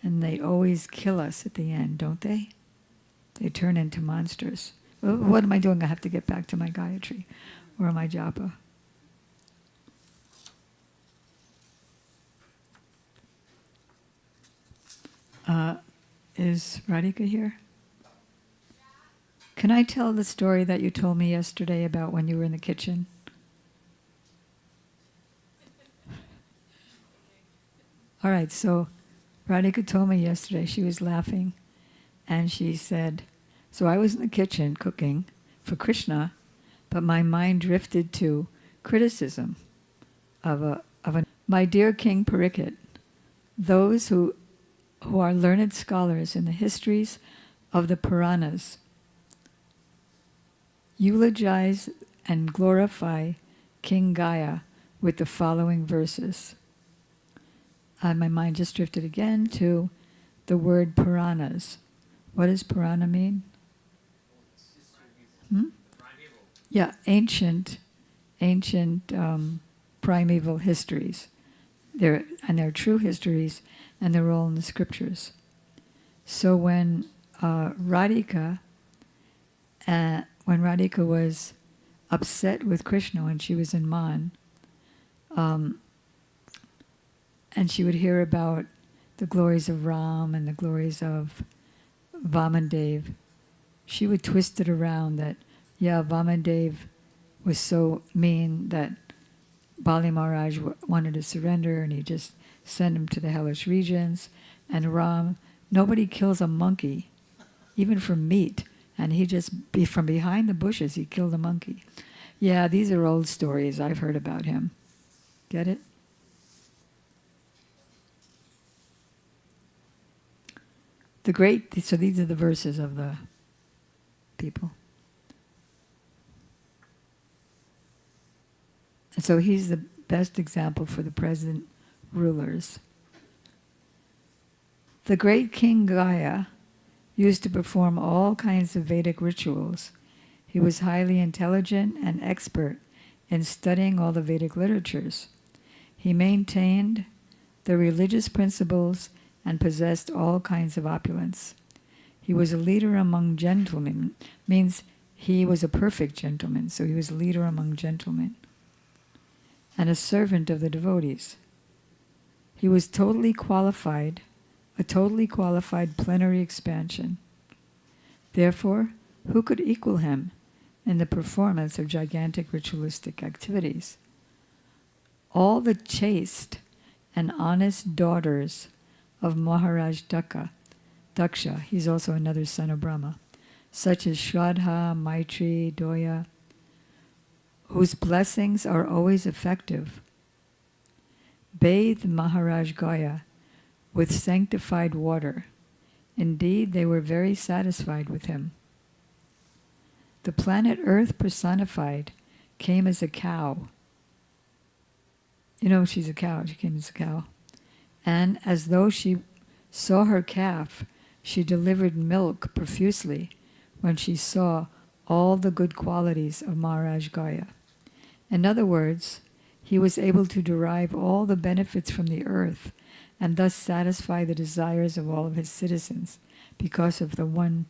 and they always kill us at the end, don't they? They turn into monsters. Well, what am I doing? I have to get back to my Gayatri or my japa. Is Radhika here? Can I tell the story that you told me yesterday about when you were in the kitchen? All right, so Radhika told me yesterday, she was laughing, and she said, so I was in the kitchen cooking for Krishna, but my mind drifted to criticism of my dear King Parikshit, those who are learned scholars in the histories of the Puranas eulogize and glorify King Gaya with the following verses. My mind just drifted again to the word Puranas. What does Purana mean? Yeah, ancient primeval histories. They're true histories, and they're all in the scriptures. So when Radhika was upset with Krishna when she was in Man, and she would hear about the glories of Ram and the glories of Vamandev, she would twist it around that, Vamandev was so mean that Bali Maharaj wanted to surrender and he just sent him to the hellish regions. And Ram, nobody kills a monkey, even for meat. And he just, from behind the bushes, he killed a monkey. Yeah, these are old stories. I've heard about him. Get it? So these are the verses of the people. And so he's the best example for the present rulers. The great King Gaya used to perform all kinds of Vedic rituals. He was highly intelligent and expert in studying all the Vedic literatures. He maintained the religious principles and possessed all kinds of opulence. He was a leader among gentlemen, means he was a perfect gentleman, so he was a leader among gentlemen, and a servant of the devotees. He was totally qualified, a totally qualified plenary expansion. Therefore, who could equal him in the performance of gigantic ritualistic activities? All the chaste and honest daughters of Maharaj Daksha, he's also another son of Brahma, such as Shraddha, Maitri, Doya, whose blessings are always effective, bathed Maharaj Gaya with sanctified water. Indeed, they were very satisfied with him. The planet Earth personified came as a cow. You know, she's a cow. She came as a cow. And as though she saw her calf, she delivered milk profusely when she saw all the good qualities of Maharaj Gaya. In other words, he was able to derive all the benefits from the earth and thus satisfy the desires of all of his citizens because of the one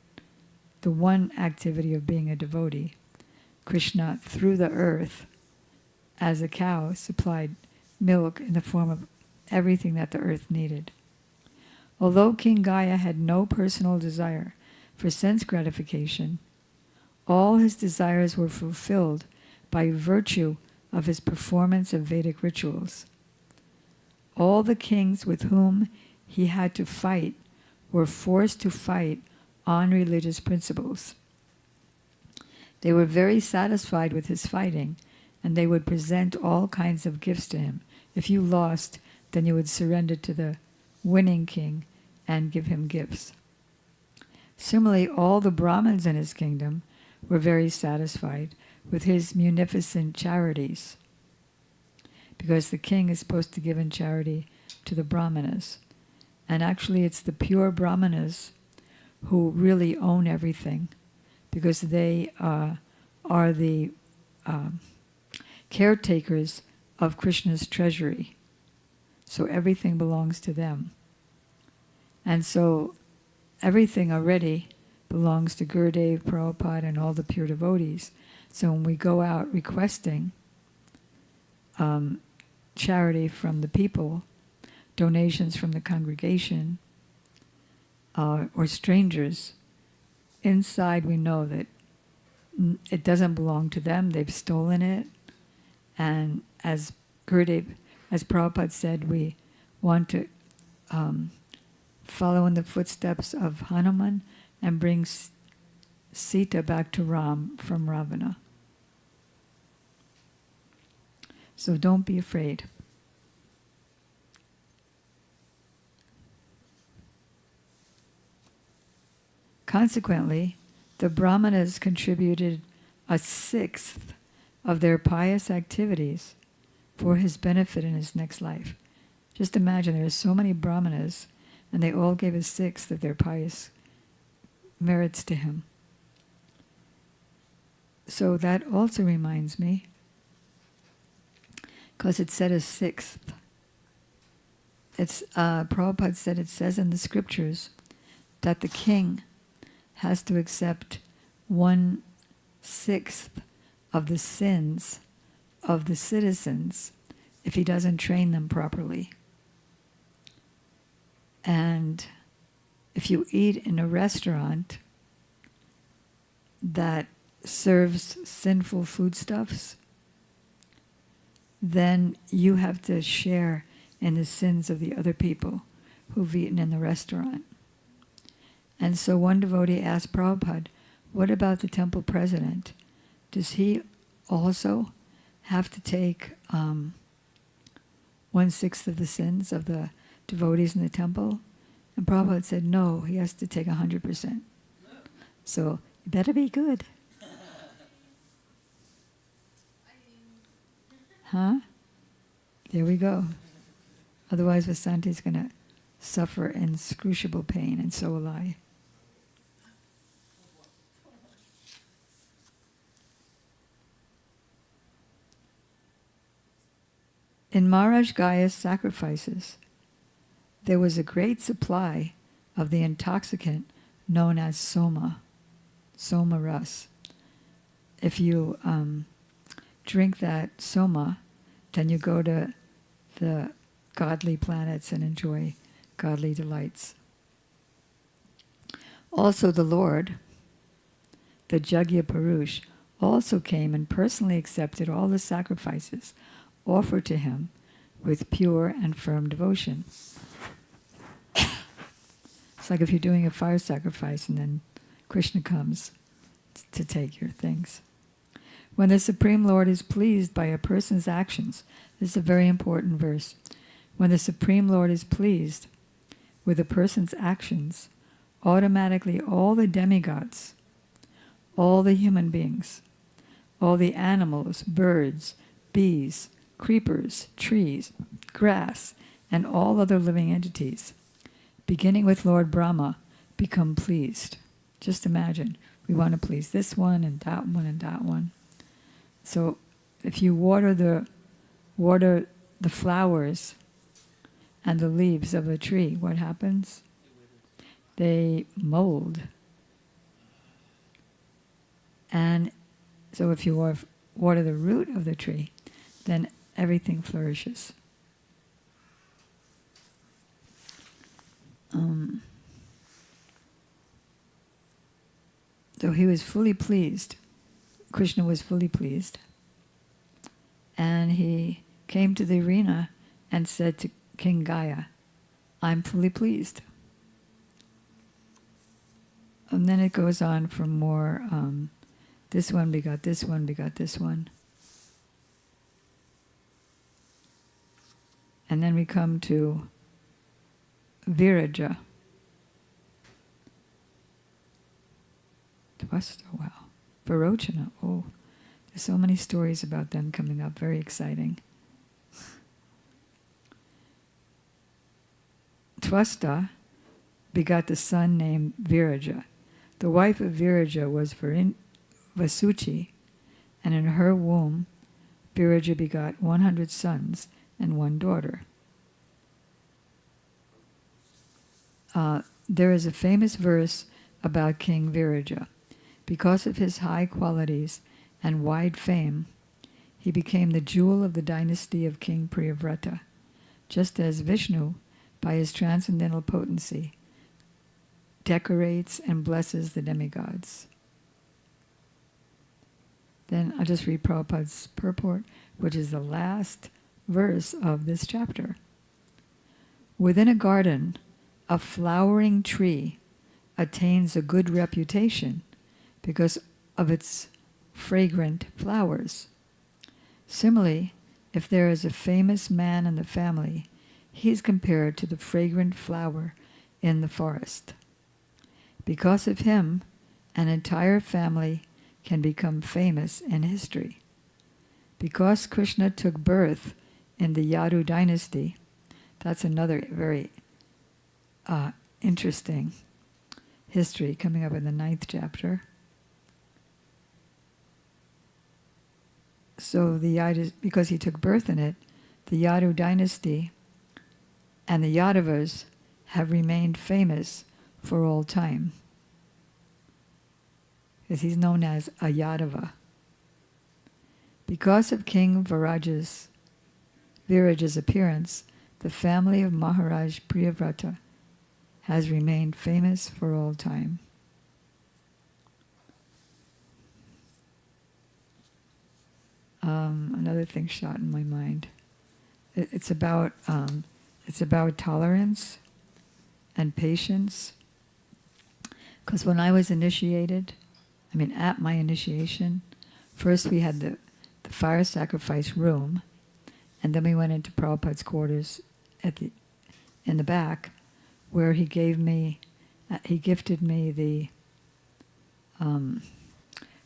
activity of being a devotee. Krishna, through the earth, as a cow, supplied milk in the form of everything that the earth needed. Although King Gaya had no personal desire for sense gratification, all his desires were fulfilled by virtue of his performance of Vedic rituals. All the kings with whom he had to fight were forced to fight on religious principles. They were very satisfied with his fighting, and they would present all kinds of gifts to him. If you lost, then you would surrender to the winning king and give him gifts. Similarly, all the Brahmins in his kingdom were very satisfied with his munificent charities, because the king is supposed to give in charity to the Brahmanas. And actually it's the pure Brahmanas who really own everything, because they are the caretakers of Krishna's treasury. So everything belongs to them. And so everything already belongs to Gurudev, Prabhupada, and all the pure devotees. So when we go out requesting charity from the people, donations from the congregation, or strangers, inside we know that it doesn't belong to them, they've stolen it. And as Gurudev, as Prabhupada said, we want to follow in the footsteps of Hanuman and bring Sita back to Ram from Ravana. So don't be afraid. Consequently, the Brahmanas contributed a sixth of their pious activities for his benefit in his next life. Just imagine, there are so many Brahmanas, and they all gave a sixth of their pious merits to him. So that also reminds me, because it said a sixth. It's Prabhupada said it says in the scriptures that the king has to accept 1/6 of the sins of the citizens if he doesn't train them properly. And if you eat in a restaurant that serves sinful foodstuffs, then you have to share in the sins of the other people who've eaten in the restaurant. And so one devotee asked Prabhupada, what about the temple president? Does he also have to take 1/6 of the sins of the devotees in the temple? And Prabhupada said, no, he has to take 100%. So you better be good. Huh? There we go. Otherwise Vasanti's going to suffer inscrutable pain, and so will I. In Maharaj Gaya's sacrifices, there was a great supply of the intoxicant known as soma ras. If you drink that soma, then you go to the godly planets and enjoy godly delights. Also the Lord, the Jagya Purush, also came and personally accepted all the sacrifices offered to him with pure and firm devotion. It's like if you're doing a fire sacrifice and then Krishna comes to take your things. When the Supreme Lord is pleased by a person's actions, this is a very important verse. When the Supreme Lord is pleased with a person's actions, automatically all the demigods, all the human beings, all the animals, birds, bees, creepers, trees, grass, and all other living entities, beginning with Lord Brahma, become pleased. Just imagine, we want to please this one and that one and that one. So if you water the flowers and the leaves of a tree, what happens? They mold. And so if you water the root of the tree, then everything flourishes. So he was fully pleased. Krishna was fully pleased. And he came to the arena and said to King Gaya, I'm fully pleased. And then it goes on for more, this one begot this one, begot this one. And then we come to Viraja. Twasta, wow. Varochana, oh. There's so many stories about them coming up, very exciting. Twasta begot the son named Viraja. The wife of Viraja was Vasuchi, and in her womb Viraja begot 100 sons and 1 daughter. There is a famous verse about King Viraja. Because of his high qualities and wide fame, he became the jewel of the dynasty of King Priyavrata, just as Vishnu, by his transcendental potency, decorates and blesses the demigods. Then I'll just read Prabhupada's purport, which is the last verse of this chapter. Within a garden, a flowering tree attains a good reputation because of its fragrant flowers. Similarly, if there is a famous man in the family, he is compared to the fragrant flower in the forest. Because of him, an entire family can become famous in history. Because Krishna took birth in the Yadu dynasty, that's another very interesting history coming up in the 9th chapter. So the Yadu, because he took birth in it, the Yadu dynasty and the Yadavas have remained famous for all time. Because he's known as a Yadava. Because of King Viraja's appearance, the family of Maharaj Priyavrata has remained famous for all time. Another thing shot in my mind. It's about tolerance and patience. Because when I was initiated, at my initiation, first we had the fire sacrifice room, and then we went into Prabhupada's quarters in the back, where he gifted me the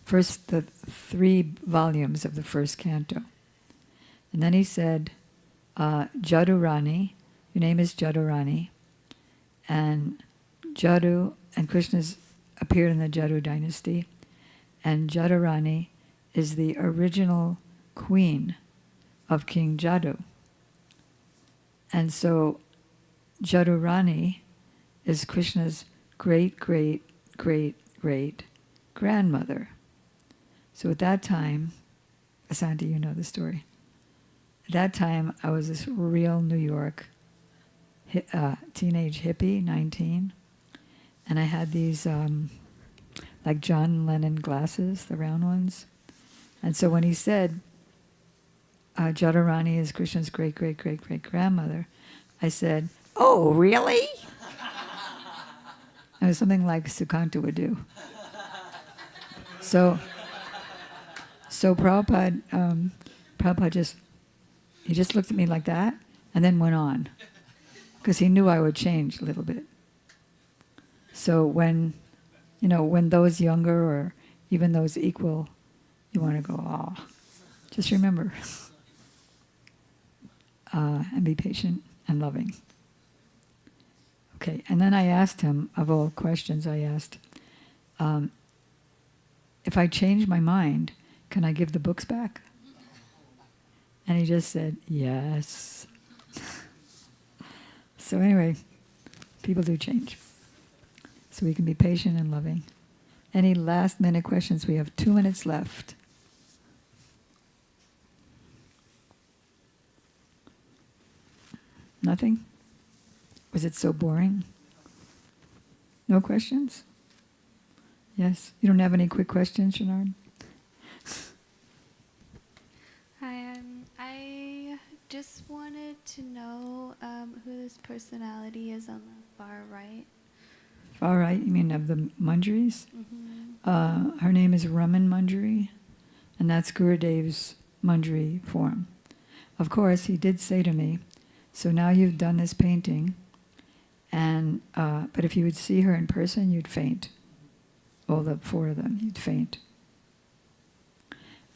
first the 3 volumes of the first canto. And then he said, Jadurani, your name is Jadurani, and Jadu, and Krishna's appeared in the Jadu dynasty, and Jadurani is the original queen of King Jadu. And so Jadurani is Krishna's great, great, great, great grandmother. So at that time, Asante, you know the story. At that time, I was this real New York teenage hippie, 19, and I had these like John Lennon glasses, the round ones. And so when he said, Jadurani is Krishna's great, great, great, great grandmother, I said, "Oh, really?" It was something like Sukanta would do. So Prabhupada just looked at me like that and then went on, because he knew I would change a little bit. So when those younger or even those equal, you want to go, oh, just remember, and be patient and loving. Okay, and then I asked him, of all questions, I asked, if I change my mind, can I give the books back? And he just said, yes. So anyway, people do change. So we can be patient and loving. Any last minute questions? We have 2 minutes left. Nothing? Was it so boring? No questions? Yes? You don't have any quick questions, Syamarani? Hi, I just wanted to know who this personality is on the far right. Far right, you mean of the Manjaris? Mm-hmm. Her name is Raman Manjari, and that's Gurudev's Manjari form. Of course, he did say to me, so now you've done this painting, and but if you would see her in person, you'd faint. All the 4 of them, you'd faint.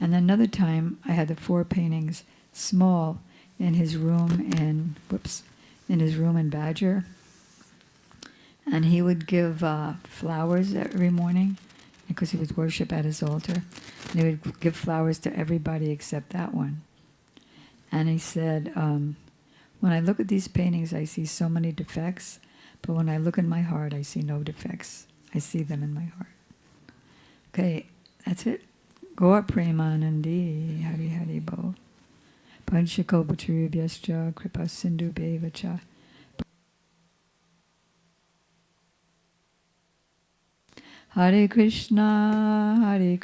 And then another time, I had the 4 paintings small in his room in Badger. And he would give flowers every morning, because he would worship at his altar. And he would give flowers to everybody except that one. And he said, when I look at these paintings, I see so many defects, but when I look in my heart, I see no defects. I see them in my heart. Okay, that's it. Gaur Premanandi, Hari Hari Bo. Panchakalpatarubhyascha kripa sindhu bevacha. Hare Krishna,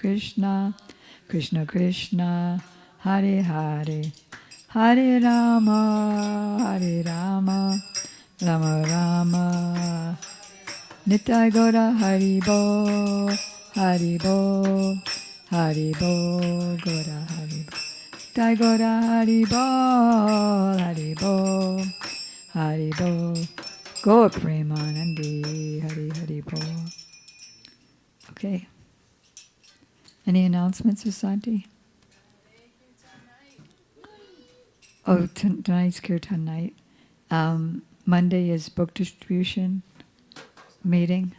Krishna Krishna, Hare Hare, Hare Rama, Rama Rama, Nitai Gaura Hari Bo, Hari Bo, Hari Bo, Gaura Hari Bo. Nitai Gaura Hari Bo, Hari Bo, Hari Bo, Gaur Premanandi, Hari Hari Bo. Okay. Any announcements, Asante? Oh, tonight's Kirtan night. Monday is book distribution meeting.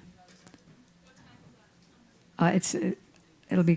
It'll be